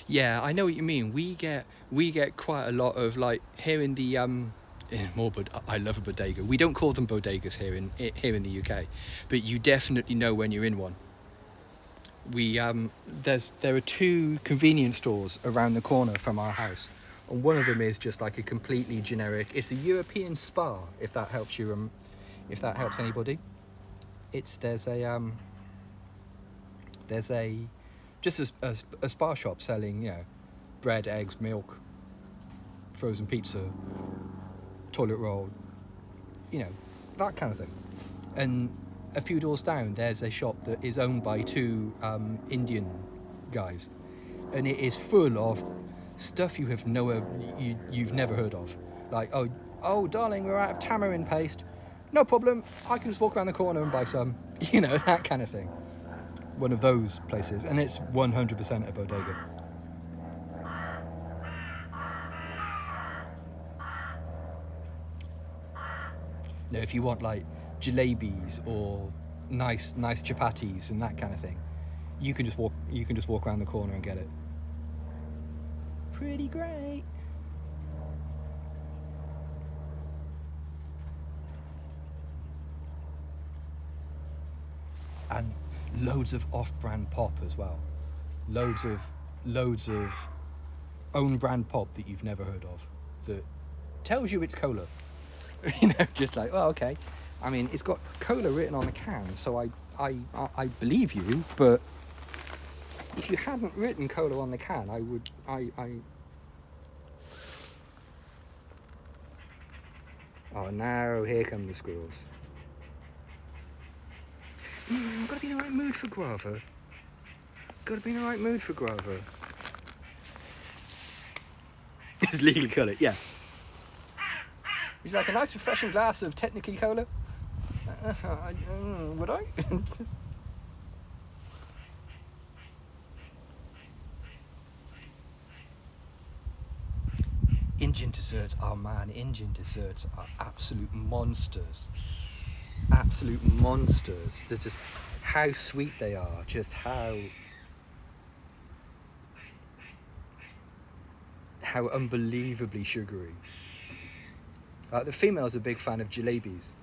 Yeah, I know what you mean. We get quite a lot of, like, here in the I love a bodega. We don't call them bodegas here in the UK, but you definitely know when you're in one. There are two convenience stores around the corner from our house, and one of them is just like a completely generic. It's a European Spar, if that helps you. If that helps anybody, there's just a Spar shop selling, you know, bread, eggs, milk, frozen pizza, toilet roll, you know, that kind of thing. And a few doors down, there's a shop that is owned by two Indian guys, and it is full of stuff you've never heard of. Like, oh, darling, we're out of tamarind paste. No problem. I can just walk around the corner and buy some. You know, that kind of thing. One of those places, and it's 100% a bodega. Now, if you want like Jalebis or nice chapatis and that kind of thing, you can just walk around the corner and get it. Pretty great. And loads of off-brand pop as well. Loads of own-brand pop that you've never heard of that tells you it's cola. You know, just like, oh, okay. I mean, it's got cola written on the can, so I believe you. But if you hadn't written cola on the can, Oh, now here come the squirrels. I've got to be in the right mood for guava. It's legally coloured, yeah. Would you like a nice refreshing glass of technically cola? Would I? Indian desserts, oh man, Indian desserts are absolute monsters. Absolute monsters. They're just how sweet they are, just how unbelievably sugary. The female's a big fan of Jellybeans,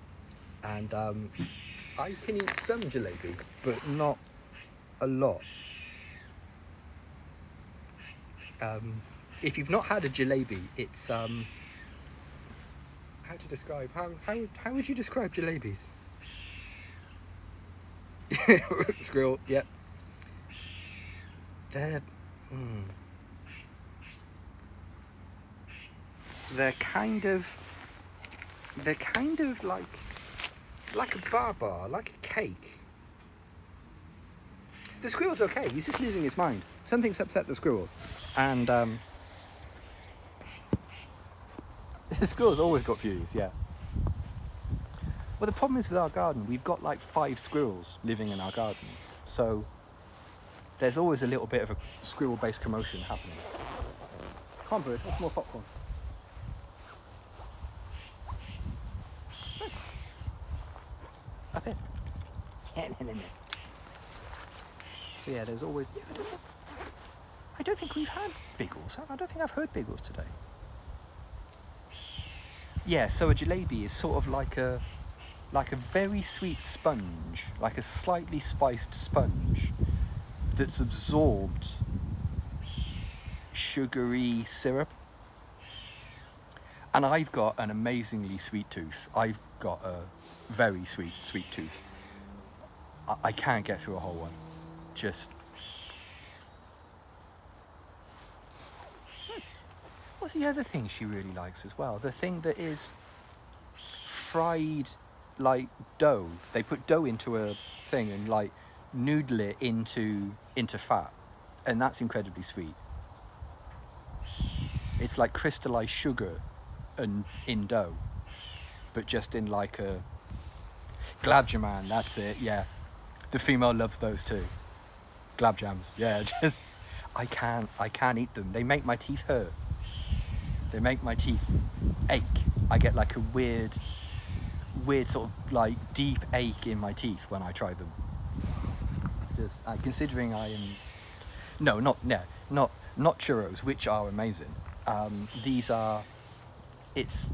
and I can eat some jalebi, but not a lot. If you've not had a jalebi, it's how to describe how would you describe jalebis? Squirrel, yep. They're kind of like a bar, like a cake. The squirrel's okay, he's just losing his mind. Something's upset the squirrel, and the squirrel's always got views, yeah. Well, the problem is with our garden, we've got like 5 squirrels living in our garden, so there's always a little bit of a squirrel-based commotion happening. Come on, bird, what's more popcorn? So yeah, there's always. Yeah, I don't think we've had Biggles. I don't think I've heard Biggles today. Yeah, so a jalebi is sort of like a very sweet sponge, like a slightly spiced sponge that's absorbed sugary syrup. And I've got an amazingly sweet tooth. I've got a very sweet tooth. I can't get through a whole one. Just. What's the other thing she really likes as well? The thing that is fried like dough. They put dough into a thing and like noodle it into fat, and that's incredibly sweet. It's like crystallized sugar and in dough, but just in like a glab man. That's it. Yeah, the female loves those too. Glab jams. Yeah, just I can't eat them. They make my teeth hurt. They make my teeth ache. I get like a weird sort of like deep ache in my teeth when I try them. Just considering I am not churros, which are amazing. These are it's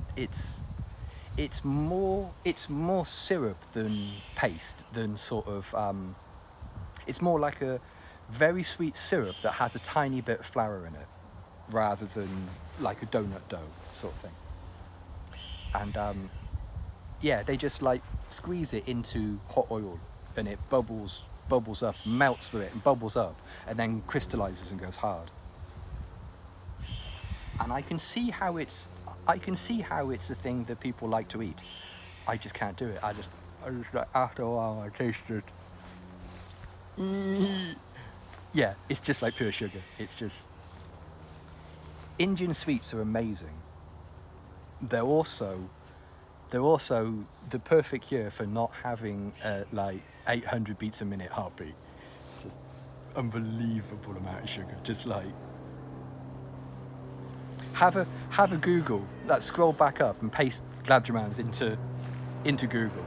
more syrup than paste, than sort of it's more like a very sweet syrup that has a tiny bit of flour in it, rather than like a donut dough sort of thing. And yeah, they just like squeeze it into hot oil and it bubbles up, melts with it and bubbles up, and then crystallizes and goes hard. And I can see how it's a thing that people like to eat. I just can't do it. I just like, after a while I taste it. Yeah, it's just like pure sugar. It's just. Indian sweets are amazing. They're also the perfect cure for not having like 800 beats a minute heartbeat. Just unbelievable amount of sugar. Just like have a Google. Like scroll back up and paste Glabgermans into Google,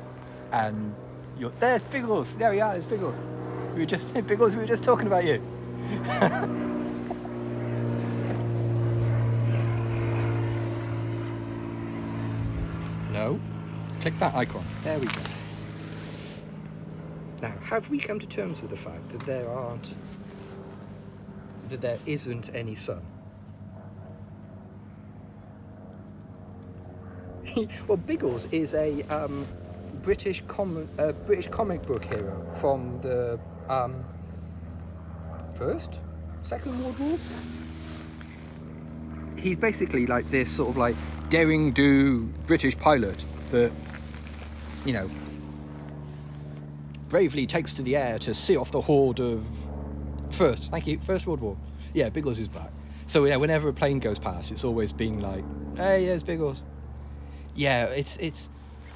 and there's Biggles. There we are. There's Biggles. Biggles. We were just talking about you. No. Click that icon. There we go. Now, have we come to terms with the fact that there isn't any sun? Well, Biggles is a British comic book hero from the Second World War. He's basically like this sort of like daring-do British pilot that, you know, bravely takes to the air to see off the horde of First World War. Yeah, Biggles is back. So yeah, whenever a plane goes past, it's always being like, hey, there's Biggles. Yeah, it's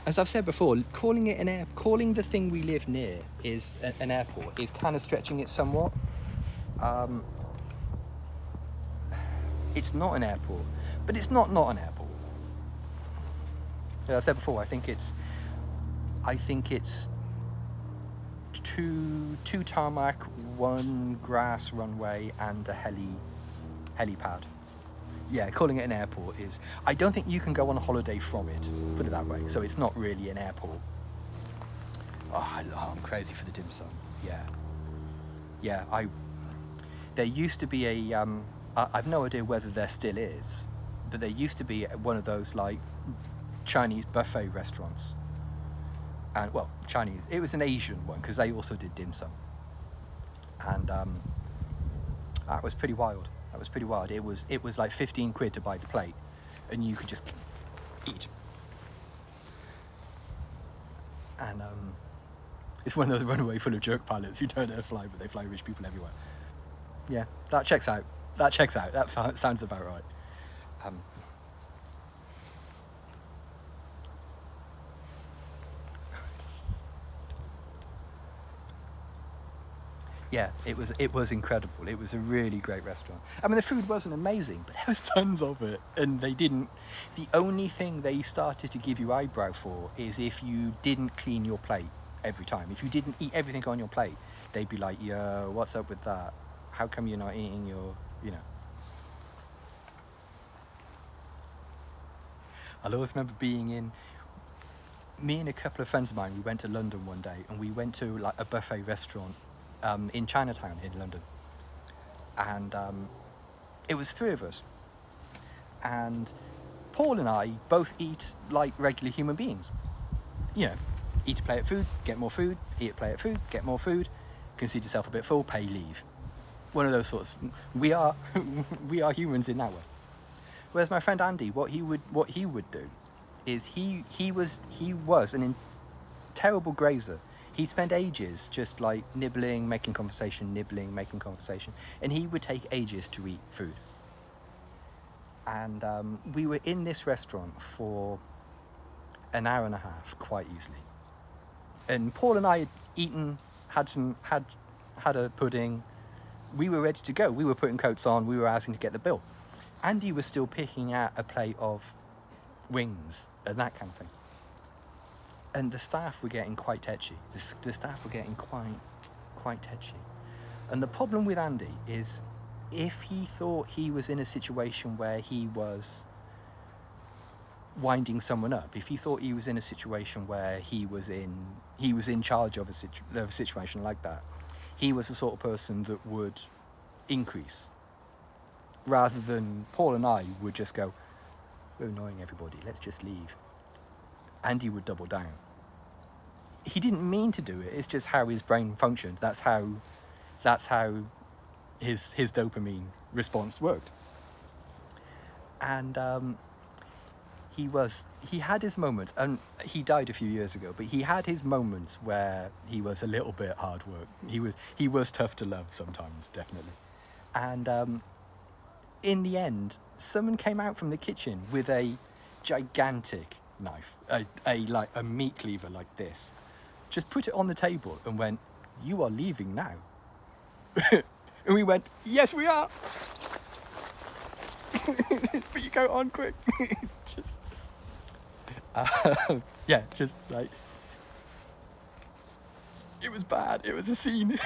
as I've said before, calling the thing we live near is an airport is kind of stretching it somewhat. It's not an airport, but it's not an airport. As I said before, I think it's two tarmac, one grass runway, and a helipad. Yeah, calling it an airport is. I don't think you can go on a holiday from it. Put it that way. So it's not really an airport. I'm crazy for the dim sum. Yeah. There used to be a. I've no idea whether there still is, but there used to be one of those like Chinese buffet restaurants. And well, Chinese. It was an Asian one because they also did dim sum. And that was pretty wild. It was like 15 quid to buy the plate, and you could just eat. And it's one of those runaway full of jerk pilots who don't ever fly, but they fly rich people everywhere. Yeah, that checks out. That sounds about right. Yeah, it was incredible. It was a really great restaurant. I mean, the food wasn't amazing, but there was tons of it. And the only thing they started to give you eyebrow for is if you didn't clean your plate every time. If you didn't eat everything on your plate, they'd be like, yo, what's up with that? How come you're not eating your, you know. I'll always remember being in, me and a couple of friends of mine, we went to London one day, and we went to like a buffet restaurant in Chinatown in London. And it was 3 of us. And Paul and I both eat like regular human beings. You know, eat a plate of food, get more food, eat a plate of food, get more food, consider yourself a bit full, pay, leave. One of those sorts. We are we are humans in that way. Whereas my friend Andy, what he would do is he was an terrible grazer. He'd spend ages just like nibbling, making conversation, and he would take ages to eat food. And we were in this restaurant for an hour and a half, quite easily. And Paul and I had eaten, had a pudding. We were ready to go. We were putting coats on. We were asking to get the bill. Andy was still picking out a plate of wings and that kind of thing. And the staff were getting quite tetchy. The staff were getting quite tetchy. And the problem with Andy is, if he thought he was in a situation where he was winding someone up, if he thought he was in a situation where he was in charge of a situation like that, he was the sort of person that would increase, rather than Paul and I would just go, we're annoying everybody, let's just leave. Andy would double down. He didn't mean to do it, it's just how his brain functioned. That's how his dopamine response worked. And he had his moments, and he died a few years ago, but he had his moments where he was a little bit hard work. He was tough to love sometimes, definitely. And in the end, someone came out from the kitchen with a gigantic knife, a meat cleaver like this, just put it on the table and went, "You are leaving now." And we went, "Yes, we are." But you go on quick. Just like, it was bad. It was a scene.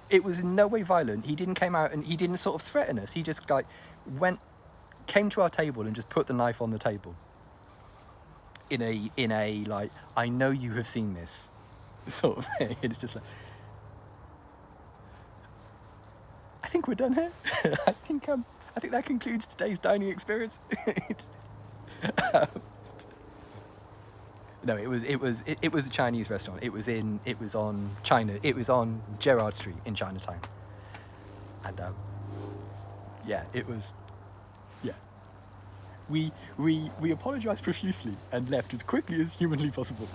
It was in no way violent. He didn't come out and he didn't sort of threaten us. He just like came to our table and just put the knife on the table. In a like, I know you have seen this sort of thing. It's just like, I think we're done here. I think that concludes today's dining experience. No, it was a Chinese restaurant. It was on Gerrard Street in Chinatown. And we apologised profusely and left as quickly as humanly possible.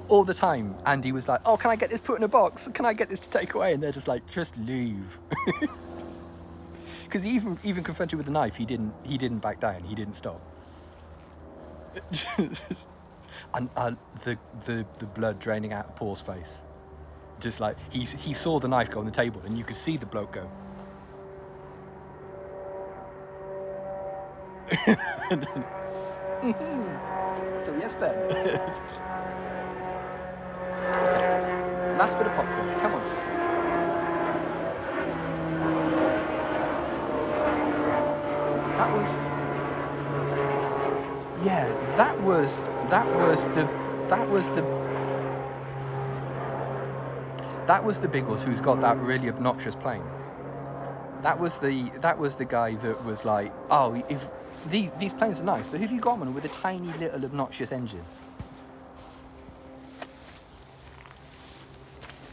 All the time, Andy was like, "Oh, can I get this put in a box? Can I get this to take away?" And they're just like, "Just leave." Because even confronted with the knife, he didn't back down. He didn't stop. And the blood draining out of Paul's face, just like he saw the knife go on the table, and you could see the bloke go. So yes then. Last bit of popcorn, come on. That was the Biggles who's got that really obnoxious plane. That was the guy that was like, "Oh, if these planes are nice, but have you got one with a tiny little obnoxious engine?"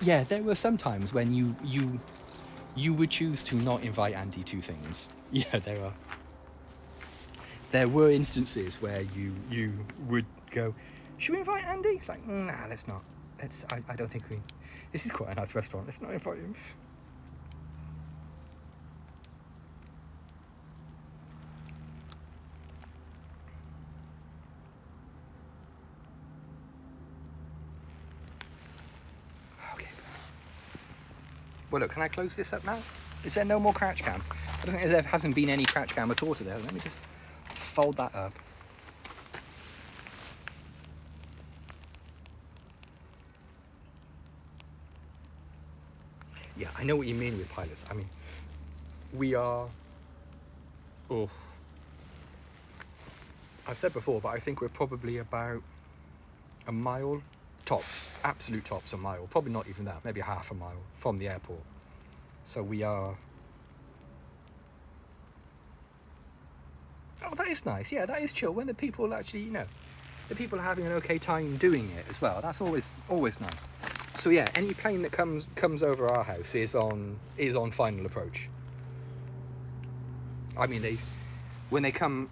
Yeah, there were some times when you would choose to not invite Andy to things. Yeah, there were instances where you would go, "Should we invite Andy?" It's like, "Nah, let's not. I don't think this is quite a nice restaurant. Let's not invite him." Okay. Well, look, can I close this up now? Is there no more crouch cam? I don't think there hasn't been any crouch cam at all today. Let me just fold that up. yeah, I know what you mean with pilots. I mean, we are, oh, I've said before, but I think we're probably about a mile tops, absolute tops a mile, probably not even that, maybe half a mile from the airport. So we are, oh, that is nice. Yeah, that is chill when the people actually, you know, the people are having an okay time doing it as well. That's always nice. So yeah, any plane that comes over our house is on final approach. I mean, when they come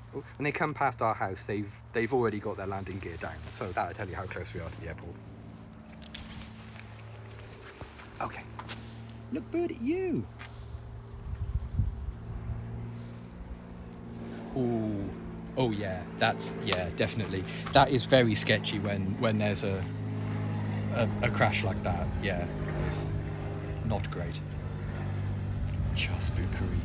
past our house, they've already got their landing gear down. So that'll tell you how close we are to the airport. Okay, look, bird, at you. Oh yeah, definitely. That is very sketchy when there's a crash like that. Yeah, it's not great. Charspookery.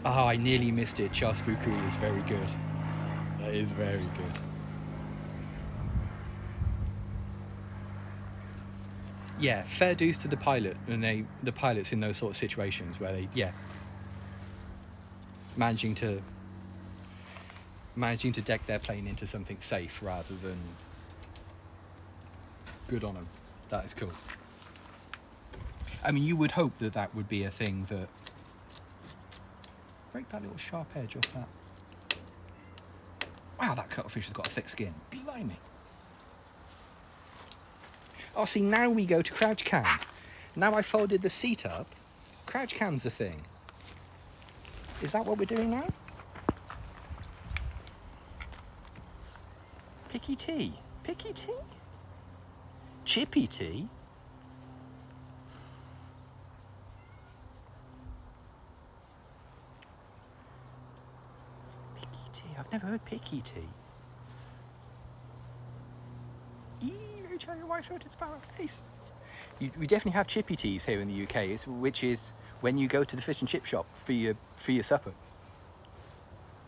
I nearly missed it. Charspookery is very good. That is very good. Yeah, fair dues to the pilot and the pilots in those sort of situations where they, yeah, managing to deck their plane into something safe rather than, good on them. That is cool. I mean, you would hope that would be a thing that, break that little sharp edge off that. Wow, that cuttlefish has got a thick skin. Blimey. Oh, see, now we go to crouch cam. Now I folded the seat up, crouch cam's the thing. Is that what we're doing now? Picky tea? Picky tea? Chippy tea? Picky tea? I've never heard picky tea. Your white-throated sparrow face. We definitely have chippy teas here in the UK, which is when you go to the fish and chip shop for your supper.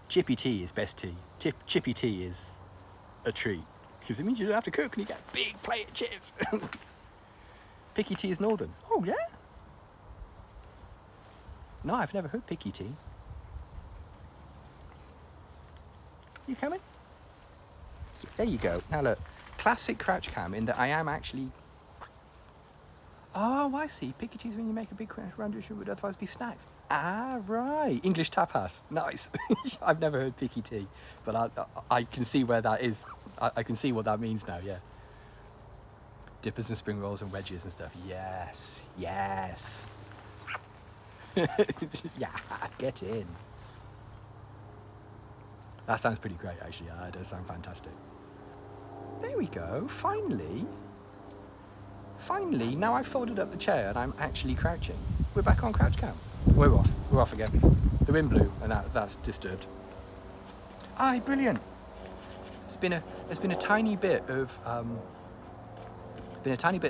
Chippy tea is best tea. Chippy tea is a treat because it means you don't have to cook and you get a big plate of chips. Picky tea is northern. Oh yeah? No, I've never heard picky tea. You coming? There you go. Now look. Classic crouch cam in that I am actually... Oh, I see. Picky tea is when you make a big crash around which would otherwise be snacks. Ah, right. English tapas. Nice. I've never heard picky tea, but I can see where that is. I can see what that means now, yeah. Dippers and spring rolls and wedges and stuff. Yes. Yes. Yeah, get in. That sounds pretty great, actually. Yeah, that does sound fantastic. There we go, finally, now I've folded up the chair and I'm actually crouching. We're back on crouch cam. We're off again. The wind blew and that's disturbed. Aye, brilliant. There's been a tiny bit of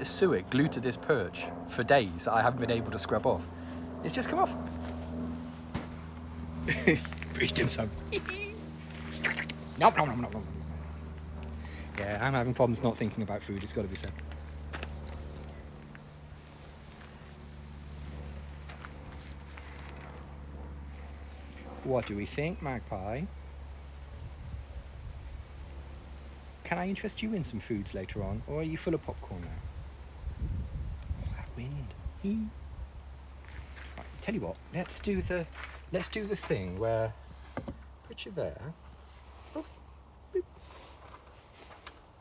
suet glued to this perch for days that I haven't been able to scrub off. It's just come off. Breached him some. Nom, nom, nom, nom, nom. Yeah, I'm having problems not thinking about food, it's got to be said. What do we think, Magpie? Can I interest you in some foods later on, or are you full of popcorn now? Oh, that wind. Right, tell you what, let's do the thing where put you there. Oh, boop.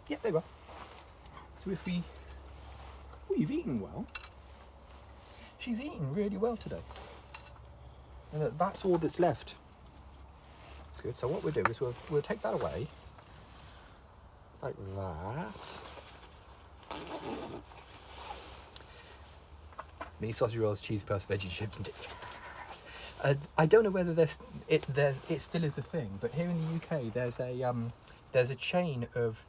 Yeah, there we are. So if we... Oh, you've eaten well. She's eaten really well today. And that's all that's left. That's good. So what we'll do is we'll take that away. Like that. Mini sausage rolls, cheese puffs, veggie chips, and yes. I don't know whether it still is a thing, but here in the UK there's a chain of,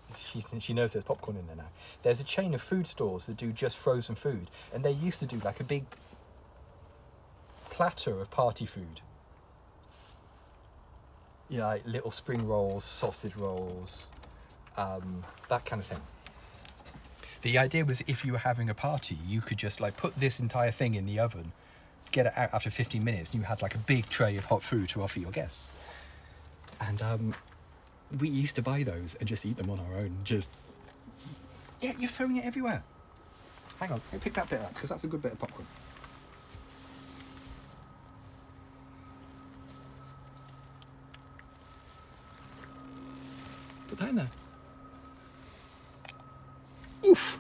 she knows there's popcorn in there now. There's a chain of food stores that do just frozen food, and they used to do like a big platter of party food. You know, like little spring rolls, sausage rolls, that kind of thing. The idea was if you were having a party, you could just like put this entire thing in the oven, get it out after 15 minutes, and you had like a big tray of hot food to offer your guests. And we used to buy those and just eat them on our own. Just, yeah, you're throwing it everywhere. Hang on, let me pick that bit up, because that's a good bit of popcorn. Put that in there. Oof!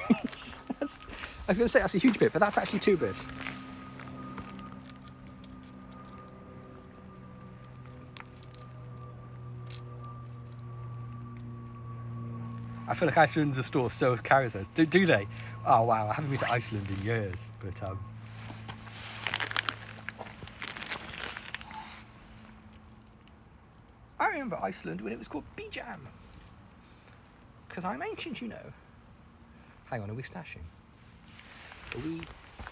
I was going to say that's a huge bit, but that's actually 2 bits. I feel like Iceland's store still carries those. Do they? Oh wow, I haven't been to Iceland in years, but I remember Iceland when it was called Bijam. Because I'm ancient, you know. Hang on, are we stashing?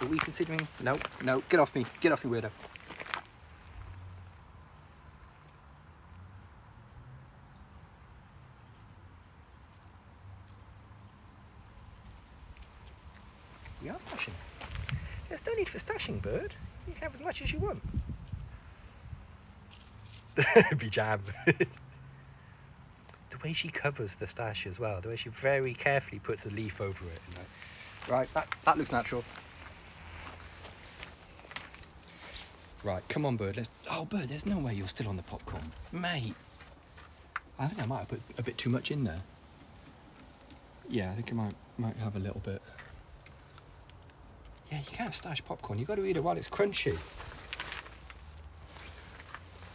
Are we considering? No, get off me, weirdo. We are stashing. There's no need for stashing, bird. You can have as much as you want. Bijam. The way she covers the stash as well, the way she very carefully puts a leaf over it. You know? Right, that looks natural. Right, come on, bird. Bird, there's no way you're still on the popcorn. Mate. I think I might have put a bit too much in there. Yeah, I think I might have a little bit. Yeah, you can't stash popcorn. You've got to eat it while it's crunchy.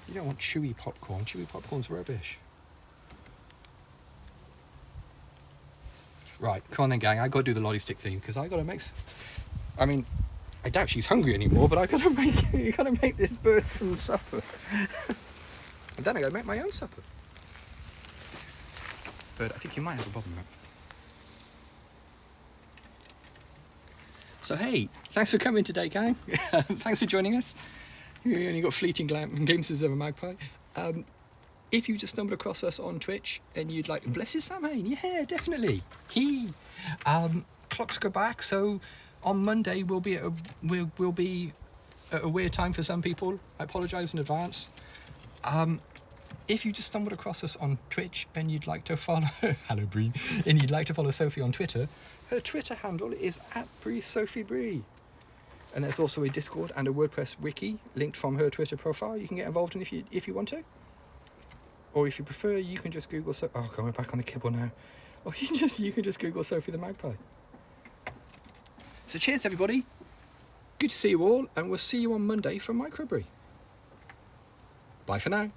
You don't want chewy popcorn. Chewy popcorn's rubbish. Right, come on then, gang. I got to do the lolly stick thing because I got to make. I mean, I doubt she's hungry anymore, but I got to make this bird some supper. And then I got to make my own supper. But I think you might have a problem with it. So hey, thanks for coming today, gang. Thanks for joining us. You only got fleeting glimpses of a magpie. If you just stumbled across us on Twitch and you'd like, bless his Samhain, yeah, definitely. Clocks go back, so on Monday we'll be at a weird time for some people. I apologise in advance. If you just stumbled across us on Twitch and you'd like to follow, hello Bree, and you'd like to follow Sophie on Twitter, her Twitter handle is @BreeSophieBree. And there's also a Discord and a WordPress wiki linked from her Twitter profile. You can get involved in if you want to. Or if you prefer, you can just Google oh god, we're back on the kibble now. Or you can just Google Sophie the Magpie. So cheers everybody. Good to see you all, and we'll see you on Monday from Microbrew. Bye for now.